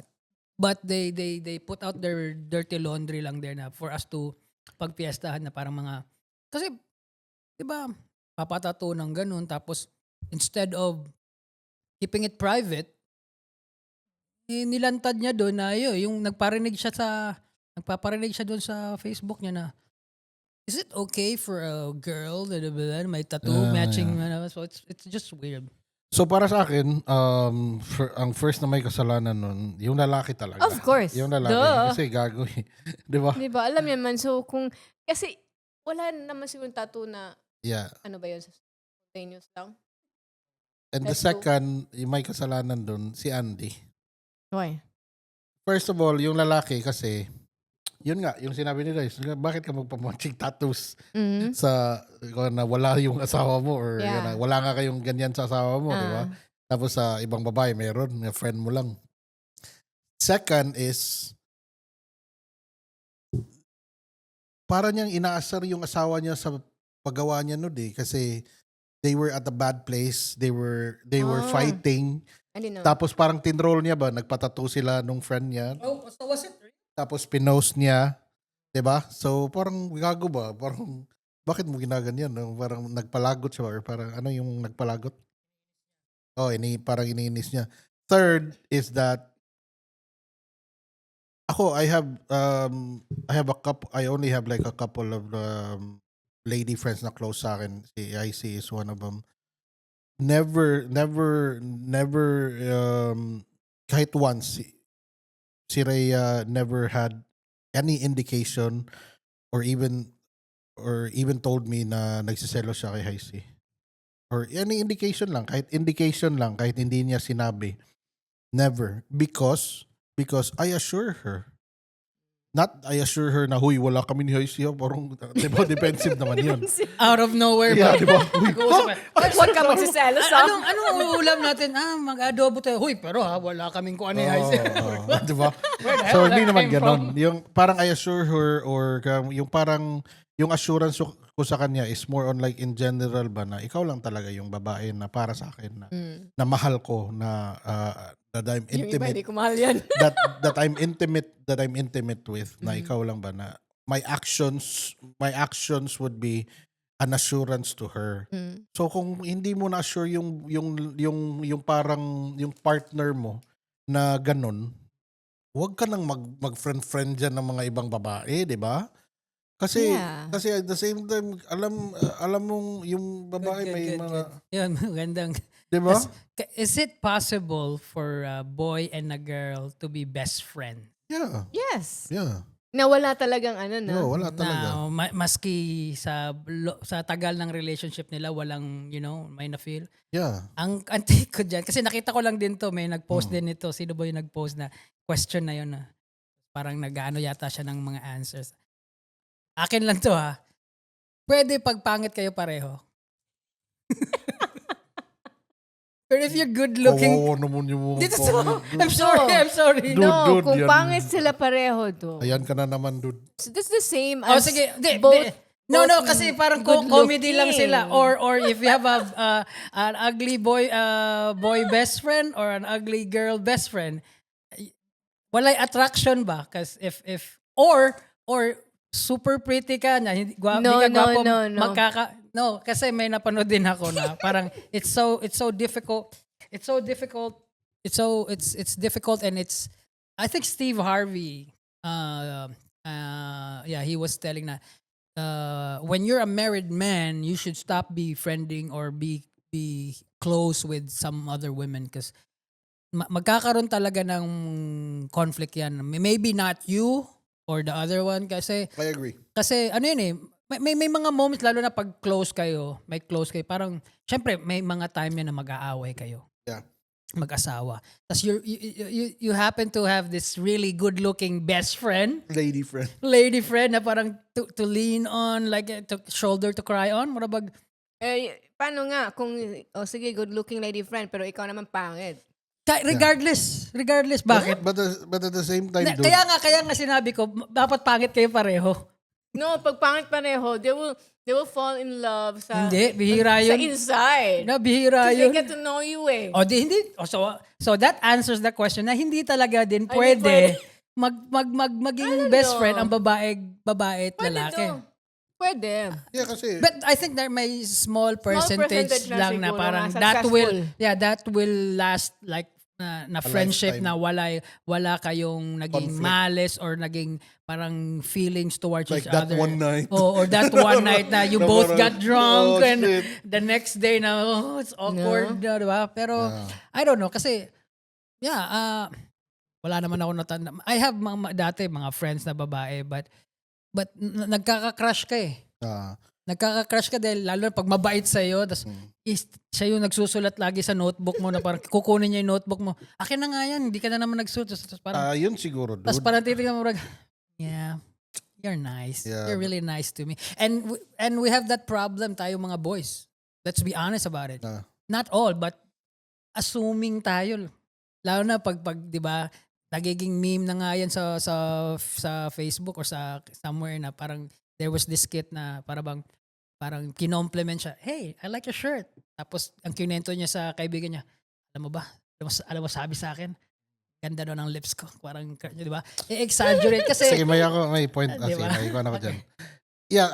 but they put out their dirty laundry lang there na for us to pagpiestahan na parang mga, kasi, di ba, papatato ng ganun, tapos, instead of keeping it private, nilantad niya doon na yung nagpaparinig siya doon sa Facebook niya na, is it okay for a girl that may tattoo matching? So it's just weird. So para sa akin, ang first na may kasalanan nun, yung lalaki talaga. Of course. Yung lalaki. Duh. Kasi gago eh. Di ba? Di ba? Alam yan man. So, kasi, wala naman siguro tattoo na, Yeah. ano ba yun? Spontaneous lang. And the That's true. second, yung may kasalanan dun, si Andy. Why? First of all, yung lalaki kasi, yun nga, yung sinabi nila, bakit ka magpamatching tattoos Mm-hmm. sa na wala yung asawa mo or Yeah. yan, wala nga kayong ganyan sa asawa mo, di ba? Tapos sa ibang babae, meron, na friend mo lang. Second is, para niyang inaasar yung asawa niya sa paggawa niya nun eh. Kasi they were at a bad place. They were fighting. I didn't know. Tapos parang tinroll niya ba, nagpatattoo sila nung friend niya. Oh, so was it? Tapos pinost niya. 'Diba? So, parang gago ba? Parang, bakit mo ginaganyan? No? Parang nagpalagot siya or parang ano yung nagpalagot? Oh, parang iniinis niya. Third is that I have a couple, I only have like a couple of lady friends na close sa akin. Si IC is one of them. Never kahit once si Rhea never had any indication or even told me na nagsiselos siya kay Heisey. Or any indication lang, kahit hindi niya sinabi. Never. Because I assure her. Not I assure her na, huy, wala kami ni Heisey. Parang, diba, defensive naman yun. Out of nowhere Yeah, ba? diba? Uy, Nag-uusap ka. Huwag ka magsiselos, ha? Anong ulam natin? Mag-adobo tayo. Huy, pero wala kaming kung ano yung diba? Where the So, hell hindi that naman came ganon. from? Yung parang I assure her or yung parang, yung assurance ko sa kanya is more on like in general ba na ikaw lang talaga yung babae na para sa akin na mahal ko na that I'm Yung iba, intimate hindi ko mahal yan. that I'm intimate with na ikaw lang ba na my actions would be an assurance to her. So kung hindi mo na assure yung parang yung partner mo na ganun, huwag ka nang mag-friend diyan ng mga ibang babae, 'di ba? Kasi Yeah. kasi at the same time alam mong yung babae may mga Yun, magandang. 'di ba? Is it possible for a boy and a girl to be best friend? Yeah. Yes. Yeah. Na wala talagang ano, no? No, wala talaga. Na maski sa tagal ng relationship nila, walang, may na-feel. Yeah. Ang take ko dyan, kasi nakita ko lang din to, may nag-post din ito. Sino ba yung nag-post na question na yun na parang nag-ano yata siya ng mga answers. Akin lang to ha. Pwede pag pangit kayo pareho. But if you're good looking, Kawawa naman yung mga dito pangit, I'm sorry. Dude, No, kung yan. pangit sila pareho, do. Ayan ka na naman, dude. So that's the same Oh, as sige. both. No, both kasi parang good comedy lang looking. sila. Or if you have an ugly boy best friend or an ugly girl best friend, walay attraction ba? Kasi or super pretty ka na, hindi No, ka gwapo, no, no. no, kasi may napanood din ako na parang it's so difficult. It's difficult and it's I think Steve Harvey he was telling na when you're a married man, you should stop befriending or be close with some other women because magkakaroon talaga ng conflict yan. Maybe not you or the other one kasi I agree. ano yun eh, may mga moments lalo na pag close kayo, parang syempre may mga time yan na mag-aaway kayo. Yeah. Mag-asawa. Tapos you happen to have this really good-looking best friend, Lady friend. lady friend na parang to lean on, like shoulder to cry on. Marabag, Paano nga kung, sige, good-looking lady friend, pero ikaw naman pangit. regardless, bakit? But at the same time, dude. Kaya nga sinabi ko, dapat pangit kayo pareho. No, pag pangit pareho, they will fall in love sa Hindi, bihira sa yun. inside. Bihira Because yun. they get to know you eh. O di hindi. So that answers the question na hindi talaga din Ay, pwede hindi maging best friend ang babae at Pwede lalaki. to. Pwede. Yeah, kasi But I think there may small percentage percentage lang lang na siguro parang na that will last like na friendship lifetime. na wala kayong naging Conflict. malice or naging parang feelings towards like each that other. one night. Or that one night na you Na both parang, got drunk oh, and shit. the next day na it's awkward, di ba? Pero I don't know kasi wala naman ako natanda. I have dati mga friends na babae but nagkaka-crush ka eh. Nagkaka-crush ka dahil lalo na pag mabait sa'yo, tapos siya yung nagsusulat lagi sa notebook mo na parang kukunin niya yung notebook mo. Akin na nga yan, hindi ka na naman nagsulat. Tapos parang, yun siguro, dude. tapos parang titignan mo, yeah, you're nice. Yeah, You're really nice to me. And we have that problem tayo mga boys. Let's be honest about it. Not all, but assuming tayo. Lalo na pag 'di ba, nagiging meme na nga yan sa Facebook or sa somewhere na parang there was this skit na parang kinompliment siya, hey, I like your shirt. Tapos ang kinento niya sa kaibigan niya, alam mo ba? Alam mo sabi sa akin? ganda daw ng lips ko. Parang, di ba? I-exaggerate kasi, Sige, may point. Di Sige, ba? may ikuha ako dyan. Yeah,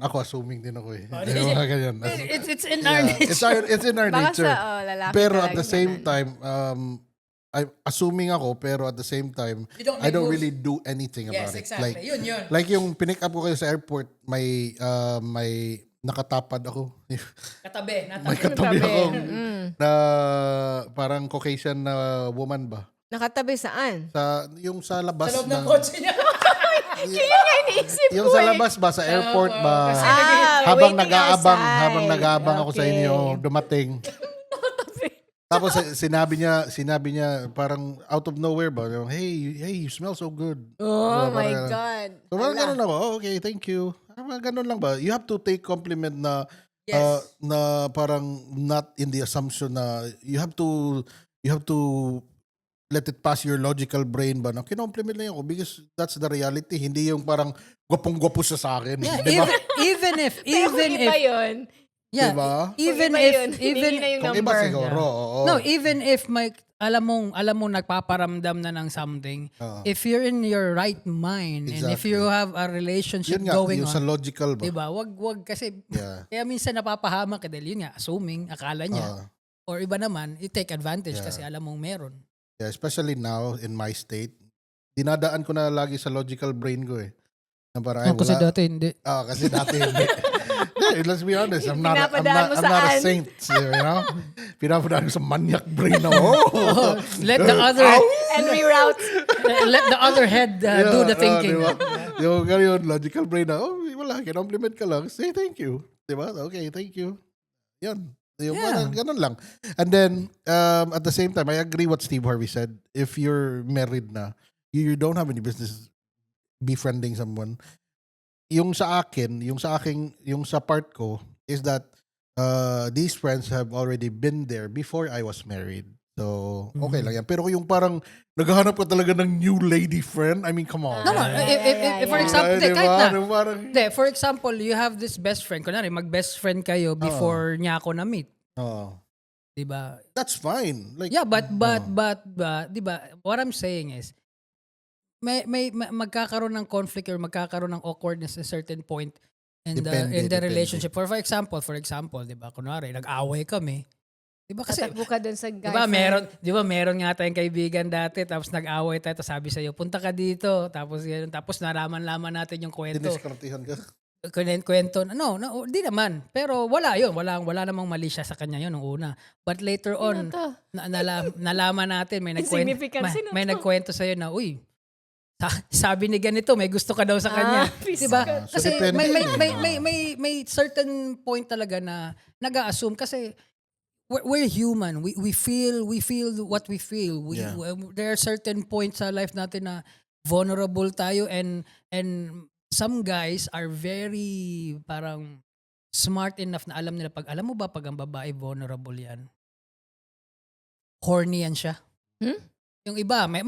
ako assuming din ako eh. Yung mga ganyan. it's in our nature. It's in our Baka nature. sa lalaki Pero talaga at the same ganun. time, I'm assuming ako, pero at the same time, You don't I don't make really do anything about Yes, it. exactly. Yun. Like yung pinick up ko kayo sa airport, may nakatapad ako. Katabi. May katabi ako Mm. na parang Caucasian na woman ba? Nakatabi saan? Yung sa labas. Sa loob ng kotse niya. Iniisip Yung sa labas ba, sa airport ba? kasi Habang waiting nag-aabang, outside. ako sa inyo, dumating. Tapos sinabi niya parang out of nowhere ba, hey, you smell so good. Oh my Parang- God. So parang Ala. ganun lang ba? Okay, thank you. Ganun lang ba? You have to take compliment na Yes. na parang not in the assumption na you have to let it pass your logical brain ba na kinompliment lang ako because that's the reality. Hindi yung parang gwapong-gwapo siya sa akin. Yeah, Di ba? even if, Pero iba yun. yeah, Diba? even Kung iba if, yun, even, hindi na yung Kung iba number. siguro, oo. no, even if may, alam mo nagpaparamdam na ng something, Oo. if you're in your right mind and if Exactly. you have a relationship Yun nga, going yung sa on, logical ba? diba? Wag kasi, Yeah. kaya minsan napapahamak ka dahil yun nga, assuming, akala niya, Oo. or iba naman, you take advantage Yeah. kasi alam mong meron. Yeah, especially now in my state, dinadaan ko na lagi sa logical brain ko eh. Na parang, ay, kasi wala- dati hindi. kasi dati hindi. Yeah, let's be honest, I'm not Pinapadaan mo I'm not a saan? saint, you know? Pinapadaan ko sa maniac brain na, oh. Let the other And reroute. let the other head do the thinking. Diba? Yung ganyan, logical brain na, wala, kinompliment ka lang, say thank you. Diba? Okay, thank you. Yan. Yung Yeah. parang ganun lang. And then, at the same time, I agree what Steve Harvey said. If you're married na, you don't have any business befriending someone. Yung sa part ko is that these friends have already been there before I was married. So, okay lang yan. Pero yung parang naghahanap ka talaga ng new lady friend, I mean, come on. No, if for example, Diba? kahit na. Yung parang, Hindi, for example, you have this best friend. Kunwari, mag-best friend kayo before niya ako na-meet. oh, Diba? that's fine. Like, Yeah, but, diba, what I'm saying is, may magkakaroon ng conflict or magkakaroon ng awkwardness at a certain point in the relationship. For example, diba, kunwari, nag-away kami. Diba kasi, Tatakbo ka dun sa guy. diba meron nga tayong kaibigan dati, tapos nag-away tayo, tapos sabi sa'yo, punta ka dito, tapos ganun, tapos nalaman natin yung kwento. diniskartihan ka. Kwento, no, di naman. Pero wala yun, wala namang mali siya sa kanya yun nung una. But later on, to? nalaman natin, may nagkwento, Insignificant, sino may to? nagkwento sa'yo na, uy, sabi ni ganito, may gusto ka daw sa kanya. Diba? physical. So, Kasi depende may certain point talaga na nag-a-assume kasi we're human. We feel what we feel. Yeah. There are certain points sa life natin na vulnerable tayo and some guys are very parang smart enough na alam nila alam mo ba pag ang babae vulnerable yan? Horny yan siya. Yung iba, may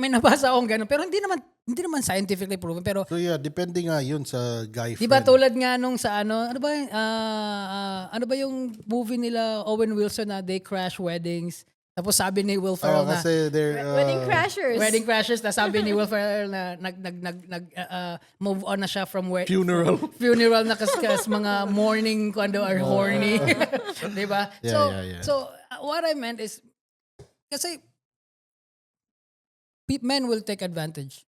nabasa akong ganun pero hindi naman scientifically proven pero So yeah, depende nga yun sa guy di ba friend. tulad nga nung sa ano ba ano ba yung movie nila Owen Wilson na They Crash Weddings. Tapos sabi ni Will Ferrell na kasi they're Wedding crashers. Wedding Crashers na sabi ni Will Ferrell na move on na siya from funeral na kaskas mga morning kuando are horny. 'Di ba? Yeah, yeah. So what I meant is kasi men will take advantage.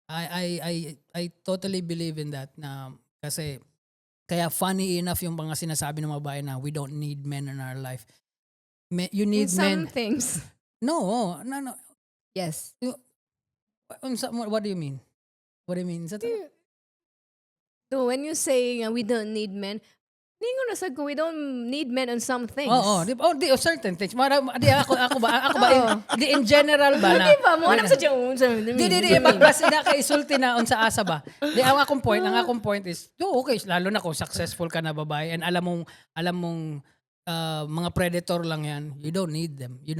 I totally believe in that na kasi kaya funny enough yung mga sinasabi ng mga babae na we don't need men in our life. You In need some men. things. No. Yes. What do you mean? What do you mean? So when you say we don't need men, hindi ko nasag ko, we don't need men on some things. Certain things. Ako ba in general ba na? Di ba? Mo alam sa dyan. Di, basta nakaisulti na on sa asa ba? Di, ang akong point is, okay, lalo na kung successful ka na babae and alam mong mga predator lang yan, you don't need them. You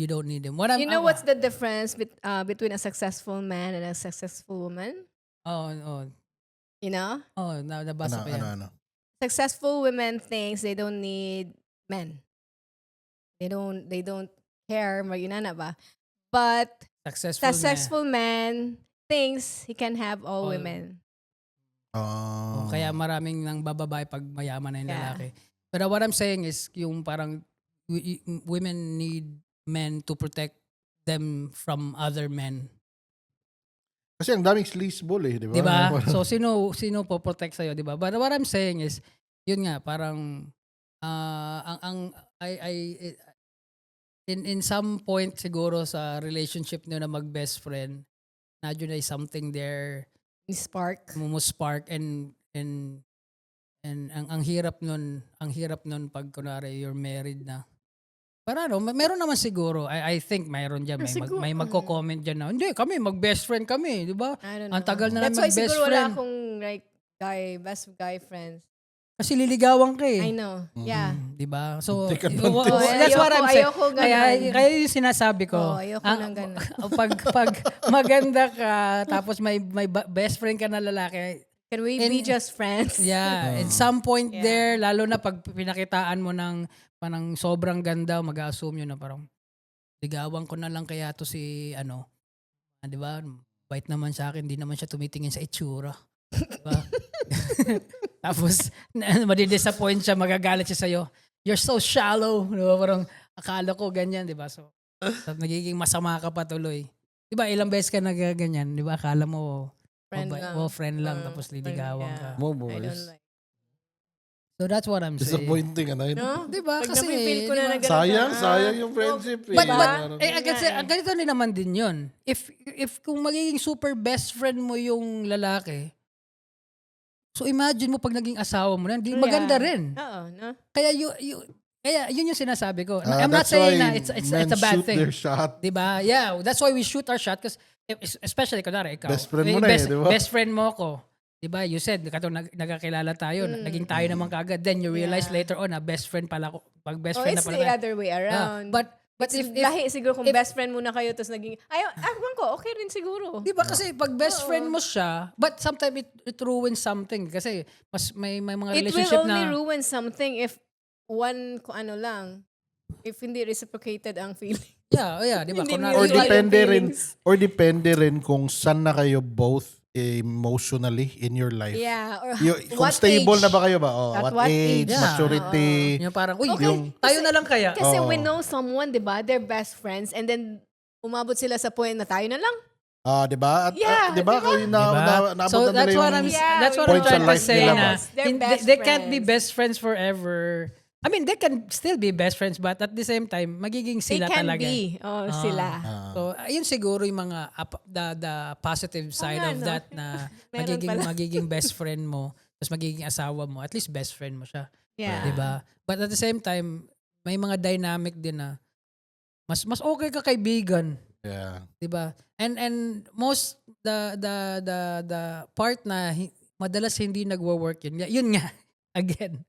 don't need them. You know what's the difference between a successful man and a successful woman? You know? Nabasa pa yan. ano. Successful women thinks they don't need men. They don't care, maginana ba? But Successful man thinks he can have all All. women. Oh, kaya maraming nang bababae pag mayaman na yung Yeah. lalaki. But what I'm saying is, yung parang women need men to protect them from other men. Kasi ang daming sleazeball eh, di ba? Di ba? So, sino po protect sa'yo, di ba? But what I'm saying is, yun nga, parang, in some point siguro sa relationship niyo na mag-best friend, nadyo na something there, Spark. spark and ang hirap nun pag kunwari you're married na. Para meron naman siguro. I think mayroon diyan Siguro, may magko-comment diyan na, hindi kami mag-best friend kami, di ba? I don't know. Ang tagal na That's namin why mag-best siguro wala friend. akong like best guy friends. Kasi liligawan ka eh. I know. Yeah. Di ba? So, Take advantage. that's what I'm saying. Ayoko Kaya yung sinasabi ko, ayoko ng ganun. pag maganda ka, tapos may best friend ka na lalaki, Can we be just friends? yeah, at some point Yeah. there, lalo na pag pinakitaan mo ng sobrang ganda, mag-assume yun na parang, ligawan ko na lang kaya to si, di ba? Bait naman sa akin, di naman siya tumitingin sa itsura. Diba? Tapos, madidisappoint siya, magagalit siya sa'yo. You're so shallow. Diba? Parang, akala ko ganyan, di ba? So, nagiging masama ka pa tuloy. Di ba, ilang beses ka nagaganyan, di ba? Akala mo, Friend lang. friend lang, tapos liligawan friend, ka. yeah. Mo I boys. don't like. So, that's what I'm saying. Disappointing ano yun. No? Di ba? Pag Kasi, napipil ko di na ba? na ganun Sayang yung friendship eh. But, Parang- kasi, ganito din naman din yun. If kung magiging super best friend mo yung lalaki, so imagine mo pag naging asawa mo na, di maganda rin. Oo, no? Kaya kaya yun yung sinasabi ko. I'm not that's saying why na it's men a bad shoot thing. their shot. Diba? Yeah, that's why we shoot our shot because especially kunwari ikaw. Best friend mo na di ba? Best friend mo ko. Diba? You said, nagkakilala tayo, naging tayo naman kagad. Then you realize Yeah. later on na best friend pala ko. Pag best Or friend it's na the pala tayo. other way around. But It's if lahi siguro kung if- best friend muna kayo tapos naging, ewan ko, okay rin siguro. Di ba kasi pag best friend mo siya, but sometimes it ruins something kasi mas may mga It will relationship only na ruin something if kung ano lang, if hindi reciprocated ang feeling. yeah, di ba? Hindi Kunwari- Or mutual yung depende rin kung saan na kayo both emotionally in your life. Yeah. Or Kung what stable age? na ba kayo ba? Oh, At what what age, age? Yeah. maturity. yung parang, uy, Okay, tayo na lang kaya. Kasi Oo. we know someone, di ba? They're best friends and then umabot sila sa point na tayo na lang. Di ba? At, Yeah, di ba? di ba? Kayo naabot So na that's nila what yung... I'm Yeah, that's what I'm points trying on to life say nila na ba? They're best they can't be friends. best friends forever. I mean, they can still be best friends but at the same time, magiging They sila can talaga. be. Sila. So, ayun siguro yung mga the positive side nga, of no? that na Meron pala. magiging best friend mo, tapos magiging asawa mo, at least best friend mo siya. Yeah. 'Di ba? But at the same time, may mga dynamic din na mas okay ka kaibigan, Yeah. 'di ba? And most the part na madalas hindi nagwo-work yun. Yun nga again.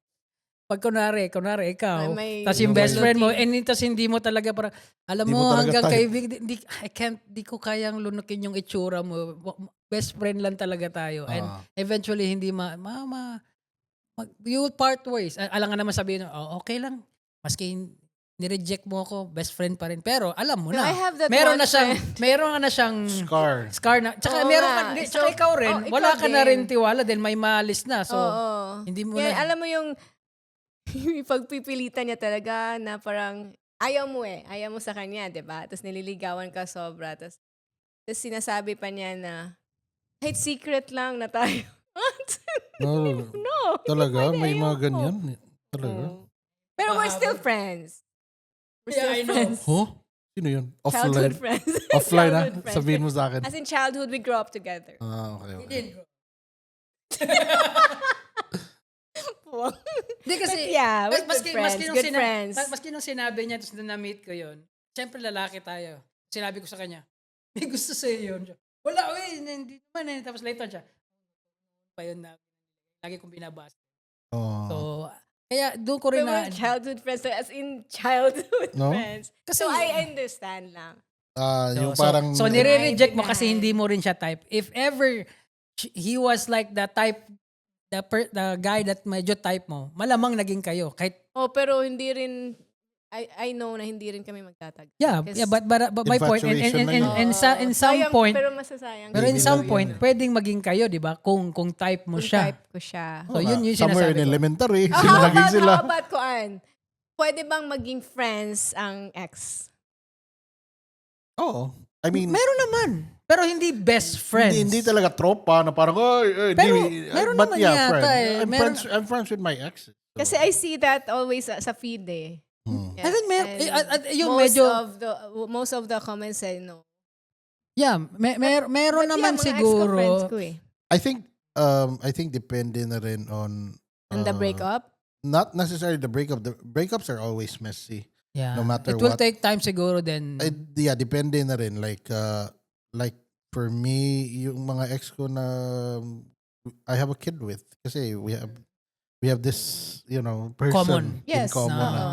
Pag kunwari ikaw, May tas yung best friend mo, looking. and tas hindi mo talaga parang, alam Di mo, mo talaga hanggang type. kaibigan, di ko kayang lunukin yung itsura mo. Best friend lang talaga tayo. And eventually, hindi you will part ways. Alam nga naman sabihin, okay lang. Maski nireject mo ako, best friend pa rin. Pero alam mo No, na. I have that meron one na siyang Scar. na. Tsaka Oo meron nga. ka, So, tsaka ikaw rin, ikaw wala ka na din. rin tiwala dahil may malis na. So, Oo. hindi mo Yan, na. alam mo yung pagpipilitan niya talaga na parang ayaw mo Ayaw mo sa kanya, di ba? Tapos nililigawan ka sobra. Tapos sinasabi pa niya na, kahit secret lang na tayo. No. No. Talaga? Pwede, May mga ayoko. ganyan? Talaga? Oo. Pero we're still friends. We're still Yeah, I know. friends. Huh? Sino yun? Childhood Offline? friends. Offline na? Childhood friends. Sabihin mo sa akin. As in childhood, we grew up together. Okay. Hindi kasi, But yeah, we're maski, good friends. Good friends. Maski nung sinabi niya, tapos nung na-meet ko yun, syempre lalaki tayo. Sinabi ko sa kanya, may gusto sa'yo yun. Wala, hindi naman Tapos later siya, pa yun na, lagi kong binabasa. So, kaya doon ko We rin were na, childhood friends. So as in childhood No? friends. Kasi- So I understand lang. Yung parang... so nire-reject mo Naiintindihan. kasi hindi mo rin siya type. If ever he was like the type, the guy that medyo type mo, malamang naging kayo. Kahit, Oh, pero hindi rin, I know na hindi rin kami magtatagal. Yeah, Kasi- yeah, but my point, Infatuation na yun. in some sayang, point, pero masasayang. pero in Hindi some lang point, yun. pwedeng maging kayo, di ba? Kung type mo Kung siya. type ko siya. So, yun yung Somewhere sinasabi in ko. elementary, Oh, sila naging sila. how about kuan? Pwede bang maging friends ang ex? Oo. I mean, Meron naman. Pero hindi best friends. hindi talaga tropa na parang, Pero meron naman yata eh. I'm friends with my ex. Kasi I see that always sa feed eh. I think yung most medyo, most of the comments say no. yeah, meron But naman yeah, mga siguro. ex-friends ko eh. I think depende na rin on And the breakup? not necessarily the breakup. The breakups are always messy. Yeah. No matter It will what. take time siguro then. Yeah, depende na rin. Like for me, yung mga ex ko na I have a kid with. Kasi we have this, person Common. Yes, in common. oo. na.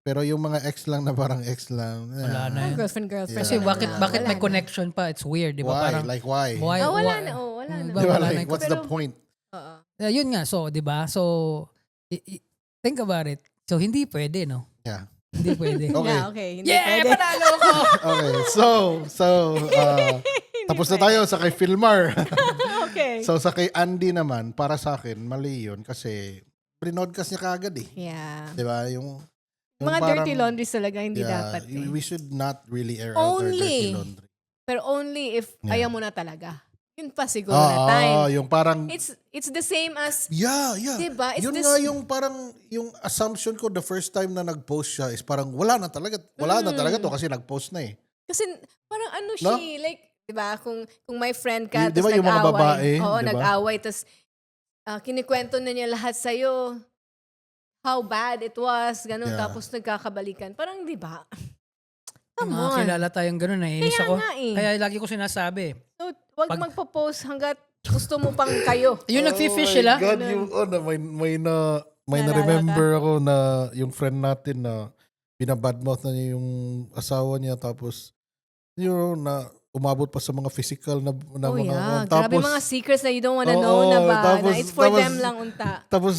Pero yung mga ex lang na parang ex lang. Wala na yun. Girlfriend. Kasi Yeah. bakit Wala may na. connection pa? It's weird, di ba? Why? Parang, Like why? why? Wala why- na. Wala na. Diba? Diba, wala like, na- what's the Pero- point? Oo. Yun nga, so, di ba? So, think about it. So, hindi pwede, no? Yeah. Hindi pwede. Okay. Yeah, okay. Hindi Yeah, pwede. panalo ko! Okay, so tapos na tayo sa kay Filmar. Okay. So sa kay Andy naman, para sa akin, mali yun kasi brinodcast niya kaagad eh. Yeah. Di ba? Yung Mga parang- dirty laundries talaga hindi yeah, dapat eh. we should not really air out our dirty Only. laundry. Pero only if Yeah. ayaw mo na talaga. Yun pa siguro na time. Yung parang It's the same as, yeah. diba? It's Yun this, nga yung parang yung assumption ko the first time na nag-post siya is parang wala na talaga to kasi nag-post na eh. kasi parang ano No? siya, like, diba, kung may friend ka, Di ba tapos yung mga nag-away. babae, Oo, di ba? nag-away, tapos kinikwento na niya lahat sa'yo how bad it was, ganun, Yeah. tapos nagkakabalikan. Parang, diba? May Come mga on. kilala tayong ganun, naiinis Kaya ako. nga eh. Kaya lagi ko sinasabi. So, wag Pag- magpo-post hanggat gusto mo pang kayo. Yung nagfi-fish Oh sila. my God, may Naalala na-remember ako na yung friend natin na binabadmouth na niya yung asawa niya tapos na umabot pa sa mga physical na Oh mga yeah, tapos grabe mga secrets na you don't wanna Oo, know na ba? tapos- na it's for tapos- them lang unta. tapos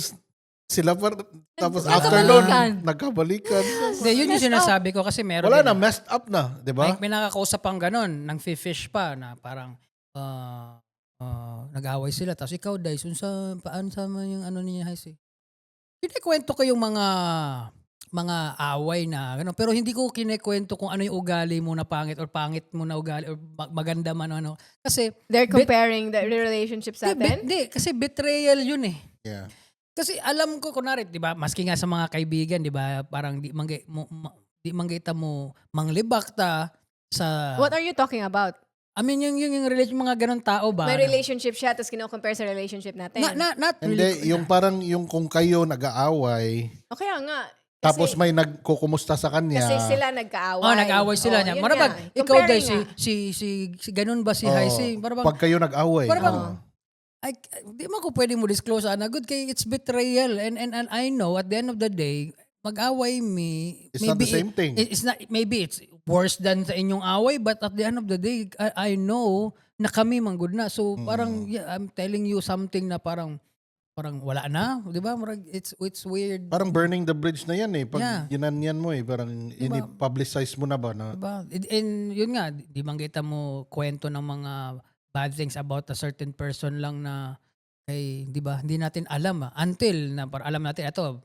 sila pa tapos Nagkabalikan. after nun nagkabalikan. Hindi, yun yung Messed up. sinasabi ko kasi meron Wala din. na, messed up na, 'di ba? May nakakausap pang ganun, nang fish pa na parang nag-away sila. Tapos ikaw, Dice, paano sama yung ano niya, Heisey? Kinikwento ko yung mga away na gano'n. Pero hindi ko kinikwento kung ano yung ugali mo na pangit or pangit mo na ugali or maganda man ano. Kasi, They're comparing the relationships natin. kasi betrayal yun eh. Yeah. Kasi alam ko, kunwari, di ba, maski nga sa mga kaibigan, di ba, parang di manggita mo manglibak ta sa... What are you talking about? I mean, yung mga ganun tao ba? May relationship siya, tapos kino-compare sa relationship natin. Not Hindi, really. yung parang yung kung kayo nag-aaway O kaya nga. tapos Kasi, may nagkukumusta sa kanya. kasi sila nag-kaaway. Oh, nag-away sila niya. yun Marabag, nga. ikaw Comparing dahil nga. si ganun ba si Oo, Heisey? Marabang, pag kayo nag-away. Parang- oo. di mo ko pwede mo disclose ana good kay it's betrayal and I know at the end of the day mag-away It's not the same thing. It's not, maybe it's worse than sa inyong away but at the end of the day I know na kami manggod na so parang yeah, I'm telling you something na parang wala na, di ba? It's weird. Parang burning the bridge na yan eh. Pag Yeah. ginanyan mo eh. Parang ini-publicize mo na ba? Na, Diba? And yun nga, di manggita mo kwento ng mga bad things about a certain person lang na kay, di ba, hindi natin alam until na alam natin, ito,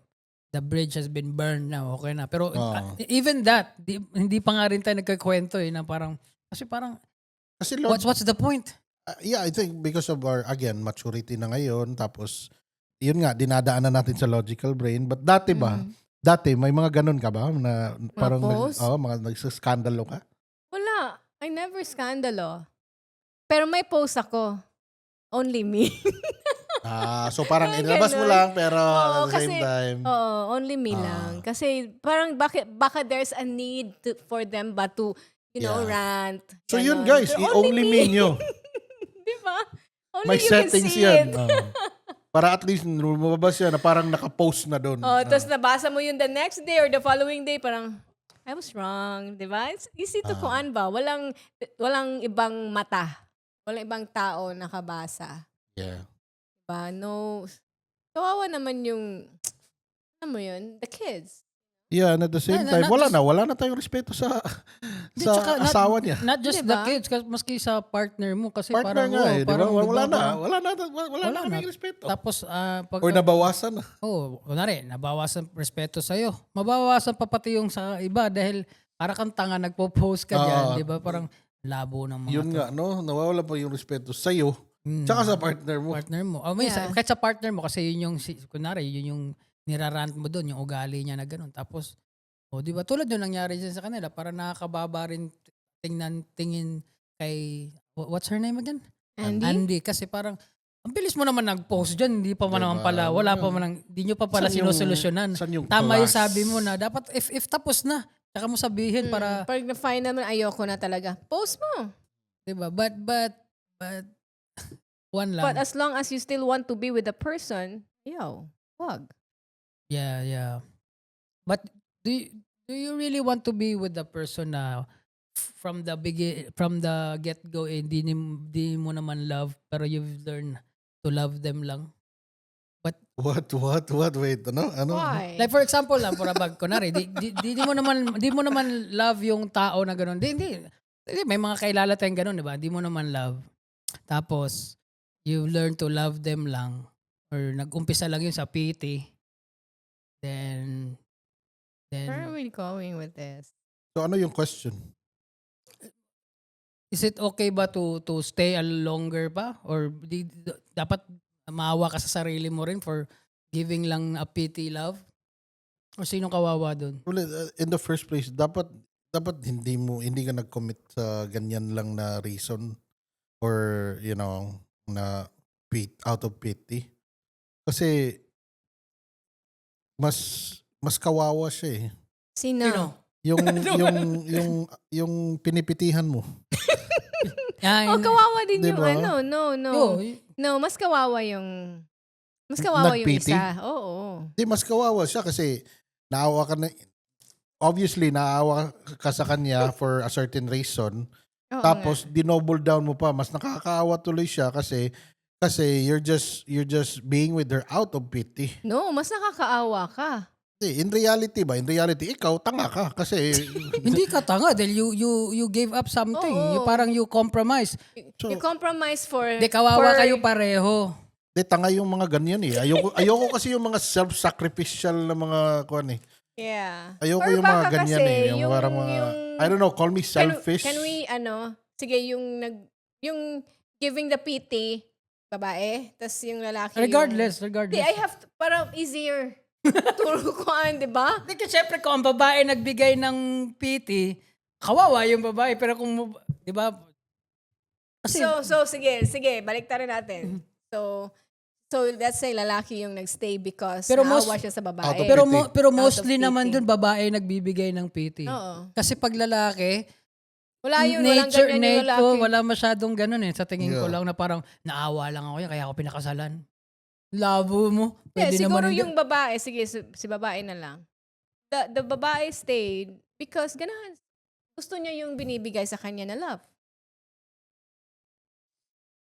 the bridge has been burned na, okay na. Pero even that, hindi pa nga rin tayo nagkakwento eh, na parang, kasi parang, kasi what's the point? yeah, I think because of our, again, maturity na ngayon, tapos, yun nga, dinadaanan natin sa logical brain. But dati ba, dati, may mga ganun ka ba? Na parang, post? mga nagsaskandalo ka? Wala. I never scandalo. Pero may post ako. Only me. So parang Mga inilabas mo ganun. lang, pero Oo, at the same time. Oo, only me lang. Kasi parang baka there's a need for them ba to, Yeah. rant. So yun ganon. guys, Pero i-only me nyo. Di ba? Only May you can settings see yan. it. Para at least lumabas yan na parang nakapost na doon. Tapos nabasa mo yun the next day or the following day, parang, I was wrong, di ba? It's easy to kuan ba? Walang ibang mata. Walang ibang tao nakabasa. Yeah. Diba? No. Kawawa naman yung, ano mo yun? The kids. Yeah, and at the same Na- time, not just- wala na tayong respeto sa Hindi, sa tsaka asawa niya. Not just Diba? the kids, maski sa partner mo. Kasi Partner parang, nga di ba? parang, di ba, Wala wala na na. kaming respeto. Tapos, pag, Or nabawasan na. kunwari, nabawasan respeto sa'yo. Mabawasan pa pati yung sa iba dahil para kang tanga nagpo-post ka dyan, di ba? Parang labo ng mga Yun nga, no? Nawawala pa yung respeto sa'yo. Tsaka sa partner mo. partner mo. Yeah. Kahit sa partner mo kasi yun yung, kunwari, yun yung nirarant mo doon, yung ugali niya na ganun. Tapos, di ba, tulad yung nangyari dyan sa kanila, para nakakababa rin tingin kay, what's her name again? Andy? Andy. Kasi parang, ang bilis mo naman nag-post dyan, hindi pa man Diba? naman pala, wala pa man, hindi nyo pa pala Saan yung- sinusolusyonan. saan yung Tama yung class? sabi mo na, dapat, if tapos na, tsaka mo sabihin para, Pag na-find naman, ayoko na talaga. Post mo. diba, but, one lang. But as long as you still want to be with the person, wag. Yeah. But do you really want to be with the person na from the get go di mo naman love pero you've learned to love them lang? What? Wait, ano? Why? Like for example lang, para bag kunari, di mo naman love yung tao na gano'n. Hindi. May mga kailala tayong gano'n, di ba? Di mo naman love. Tapos you learn to love them lang or nag-umpisa lang yun sa pity. Then Where are we going with this? So ano yung question? is it okay ba to stay a longer pa? Or dapat maawa ka sa sarili mo rin for giving lang a pity love? O sino kawawa dun? Well, in the first place, dapat hindi ka nag-commit sa ganyan lang na reason or na out of pity. Kasi mas kawawa siya eh. Sino? Yung pinipitihan mo. Ah, Kawawa din Diba? yung No. No, mas kawawa yung Nagpiti? isa. Oo. Di mas kawawa siya kasi naawa ka na, obviously naawa ka sa kanya for a certain reason. Oo Tapos dinoble down mo pa, mas nakakaawa tuloy siya kasi you're just being with her out of pity. nga. No, mas nakakaawa ka. In reality, ikaw tanga ka kasi hindi ka tanga dahil you gave up something. Oo. You parang you compromise. So, You compromise for... Hindi, kawawa for- kayo pareho. tanga yung mga ganyan eh. Ayoko kasi yung mga self-sacrificial na mga kuan eh. Yeah. Ayoko Or yung mga baka ganyan kasi, eh. Yung parang mga, I don't know, call me selfish. Can we, sige, yung giving the pity, babae, tas yung lalaki Regardless. Hindi, I have to, parang easier. Turukuan, di ba? Hindi, syempre kung ang babae nagbigay ng pity, kawawa yung babae. Pero kung, di ba? Kasi, So, sige, baliktarin natin. So let's say lalaki yung nagstay because Pero naawa most- siya sa Out babae. of pero Out of mostly naman pity. dun, babae nagbibigay ng pity. Oo. Kasi pag lalaki, Walang ganyan yung lalaki. wala masyadong ganun eh. Sa tingin ko Yeah. lang na parang naawa lang ako yan, kaya ako pinakasalan. Labo mo. Yeah, Pwede siguro naman yung babae, sige, si babae na lang. The babae stayed because ganahan. Gusto niya yung binibigay sa kanya na love.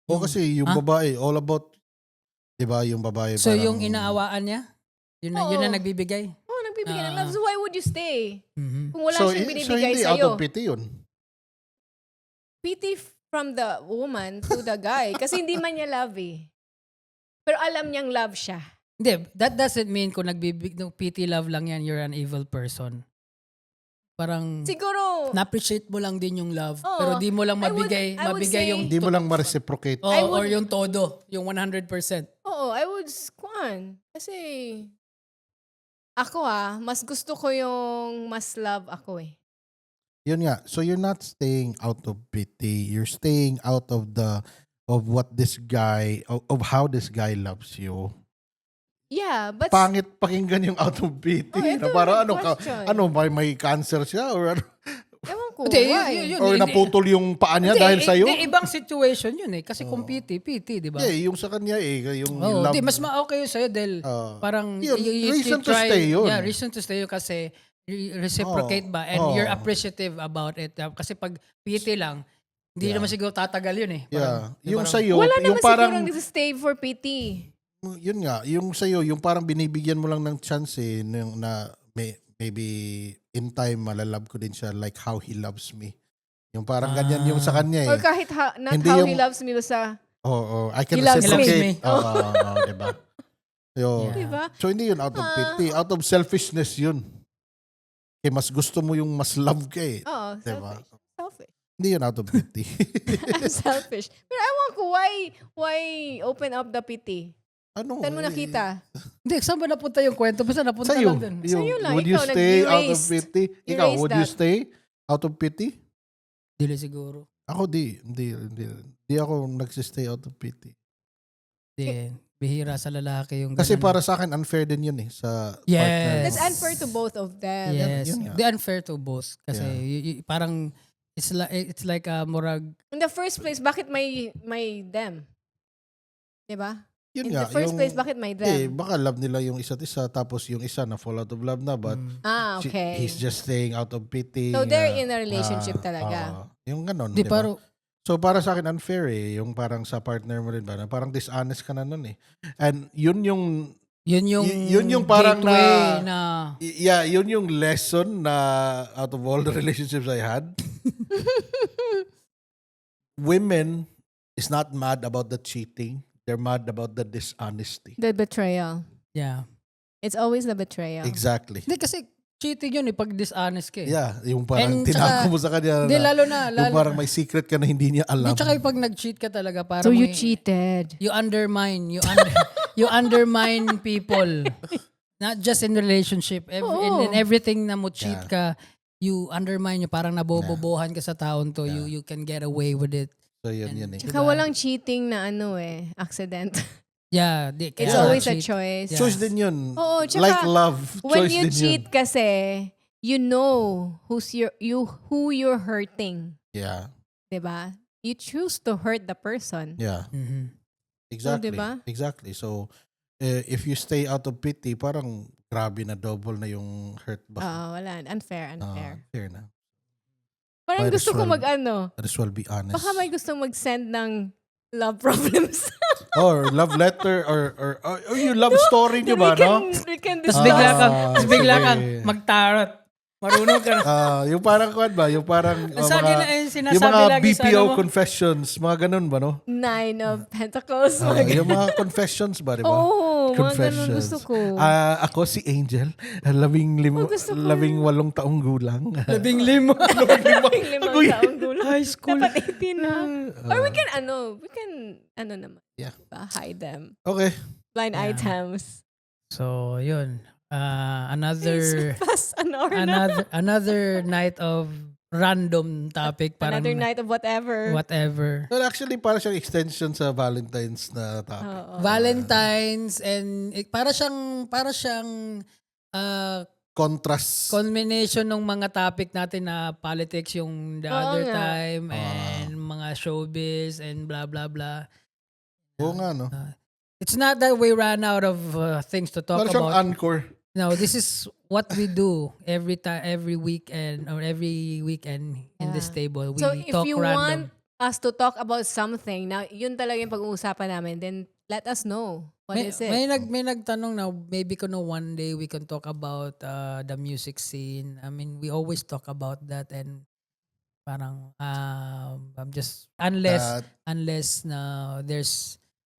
O kasi yung Ah? babae, all about, di ba, yung babae So parang, yung inaawaan niya, yun na Oo. nagbibigay. Oh, nagbibigay ng Ah. love. So why would you stay? Mhm. Kung wala so, siyang so binibigay hindi out sa'yo. of pity yun. Pity from the woman to the guy. Kasi hindi man niya love eh. Pero alam niyang love siya. Hindi, that doesn't mean kung no, pity love lang yan, you're an evil person. Parang Siguro, na-appreciate mo lang din yung love, Oo. pero di mo lang I would mabigay say- yung Hindi mo lang ma-reciprocate. Oh, I would- or yung todo, yung 100%. oo, I would squan. Kasi, ako mas gusto ko yung mas love ako eh. Yun nga. So you're not staying out of pity. You're staying out of what this guy, of how this guy loves you. Yeah, but... Pangit pakinggan yung out of pity. Oh, ito na parang yung question. may cancer siya or Ewan ko, Hindi, why? yun, or hindi. naputol yung paa niya Hindi, dahil sa'yo. Hindi, ibang situation yun eh. Kasi kung pity, di ba? Hindi, yung sa kanya yung Oh, love. di, mas ma-okay yun sa'yo dahil parang Yun, reason to stay yun. Yeah, reason to stay yun kasi reciprocate ba and Oh. you're appreciative about it. Kasi pag pity lang, hindi naman siguro tatagal yun eh. Yeah. Parang- Yung parang- sa'yo, Wala yung naman parang, siguro nag-stay for pity. yun nga, yung sa'yo, yung parang binibigyan mo lang ng chance eh, na maybe in time malalove ko din siya like how he loves me. Yung parang ganyan yung sa kanya Or eh. kahit not Hindi how yung- he loves me, basta, Oo, I can He loves reciprocate. me. Oo, diba? Yo, Yeah. diba? So hindi yun out of pity, out of selfishness yun. Kaya mas gusto mo yung mas love ka eh. Oo, Diba? selfish. Hindi yun out of pity. Selfish. Pero ewan ko, why open up the pity? Ano? Saan mo nakita? Hindi, saan ba napunta yung kwento? Basta napunta Sa'yo. lang dun. Sa'yo lang, Would you ikaw, stay out of nag-erased. pity? Ikaw, Erase would you that. stay out of pity? Dili siguro. Ako di ako nagsistay out of pity. Di, bihira sa lalaki yung Kasi ganun. para sa akin unfair din yun eh sa Yes. partner. That's unfair to both of them. Yes. Yun nga. The unfair to both. Kasi parang it's like murag In the first place, bakit may them? Diba? Yun In nga, the first yung- place, bakit may Eh, them? baka love nila yung isa't isa tapos yung isa na fall out of love na but Okay. he's just staying out of pity. So they're in a relationship Ah, talaga. yung ganon, di di ba? paro So para sa akin unfair eh, yung parang sa partner mo rin ba, na parang dishonest ka na nun eh. And yun yung yun yung parang gateway na yeah, yun yung lesson na out of all the relationships I had. Women is not mad about the cheating. They're mad about the dishonesty. The betrayal. yeah. It's always the betrayal. Exactly. Hindi kasi cheating yun pag dishonest ka eh. Yeah, yung parang And tinako tsaka- mo sa kanya Hindi, na, lalo yung parang may secret ka na hindi niya alam. Hindi, tsaka pag nag-cheat ka talaga, parang So you may- cheated. You undermine, you undermine people. Not just in relationship. In everything na mo cheat ka, you undermine, parang nabobobohan ka sa taon to. You can get away with it. So yun eh. Tsaka walang cheating na accident. Yeah. It's kaya always a cheat. choice. Yeah. Choice din yun. Oo, tsaka like love, When choice you din cheat yun. kasi, you know who you're hurting. Yeah. 'Di ba? You choose to hurt the person. Yeah. Mhm. Exactly. diba? Exactly. So, if you stay out of pity, parang grabe na double na yung hurt ba? Wala. Unfair. Fair na. Parang might gusto as ko well. mag-ano. Might as well be honest. Baka may gusto mag-send ng love problems. Or love letter or yung love story nyo ba, no? We can Tapos discuss. bigla kang, Ah, tapos bigla sige. kang magtarot. Marunong ka na. Yung parang kuwan ba? Yung parang Sa akin na yung sinasabi mga lagi sa BPO ano mo. confessions, mga ganun ba, no? 9 of Pentacles. Yung mga confessions ba, di ba? Oo, mga ganun Confessions. gusto ko. Ako si Angel, 18 gusto ko. taong gulang. 15. 5 taong gulo. High school. Dapat 18 na. Or we can naman. Yeah. Hide them. Okay. Blind Yeah. items. So, yun. Another Fast na. another night of random topic. Parang Another night of whatever. whatever. Well, actually, para siyang extension sa Valentine's na topic. Oo. Valentine's and para siyang Contrast. combination ng mga topic natin na politics yung the Oo other nga. time and mga showbiz and blah blah blah. Oo nga, no? It's not that we ran out of things to talk Para siyang about. encore. No, this is what we do every time, every weekend or every weekend in this Yeah. table. We So if talk you random. want us to talk about something, na yun talaga yung pag-uusapan namin, then let us know. What is it? May nagtanong na maybe kuno one day we can talk about the music scene. I mean, we always talk about that and parang I'm just unless na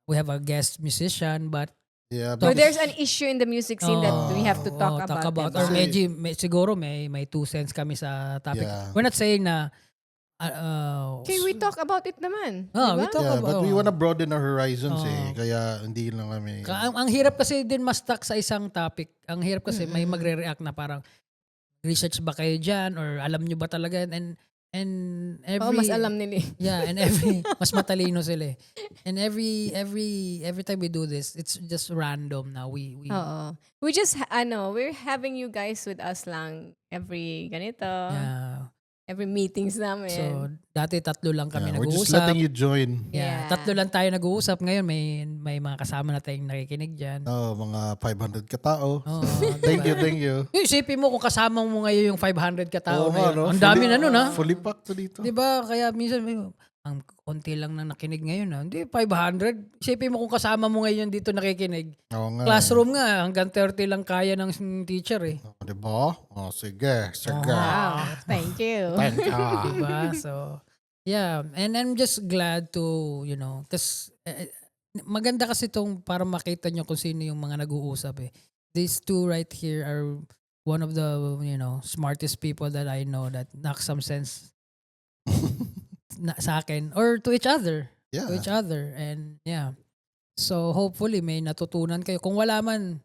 we have a guest musician but Yeah, So because- there's an issue in the music scene that we have to talk about. or Kasi- siguro may 2 cents kami sa topic. Yeah. We're not saying na Okay, we talk about it naman. we diba? talk Yeah, about but we wanna broaden our horizons Oo. Kaya hindi lang kami. ang hirap kasi din ma-stuck sa isang topic. Ang hirap kasi may magre-react na parang research ba kayo dyan or alam nyo ba talaga and every Oo, mas alam nila. yeah, and every mas matalino sila eh. And every time we do this, it's just random now. We Oo. We just, we're having you guys with us lang every ganito. yeah. Every meetings namin. So dati 3 lang kami Yeah, we're just nag-uusap. letting you join. Yeah, Yeah. 3 lang tayo nag-uusap. Ngayon may mga kasama na tayong nakikinig diyan. Mga 500 katao. Oh, Thank you. Isipin mo kung kasama mo ngayon yung 500 katao Oo nga, ngayon. no? Ang dami na nun ha. Fully packed to dito. 'Di ba? Kaya minsan ang konti lang na nakinig ngayon. Hindi, 500. Isipin mo kung kasama mo ngayon dito nakikinig. Oo nga. Classroom nga, hanggang 30 lang kaya ng teacher eh. Diba? Sige. Wow, thank you. Thank you. Diba? So, yeah. And I'm just glad to, kasi maganda kasi itong para makita nyo kung sino yung mga nag-uusap eh. These two right here are one of the, smartest people that I know that knock some sense sa akin or to each other. Yeah. To each other. And yeah. So, hopefully may natutunan kayo. Kung wala man,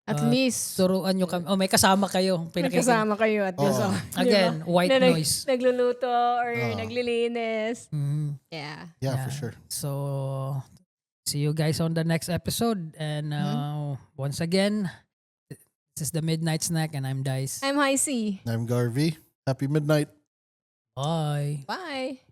At least, turuan nyo kami. May kasama kayo. may kasama kayo at least. Oo. Again, white noise. Nagluluto or Oo. naglilinis. Mhm. Yeah. Yeah, for sure. So, see you guys on the next episode. And once again, this is the Midnight Snack and I'm Dice. I'm High C. I'm Garvey. Happy midnight. Bye. Bye.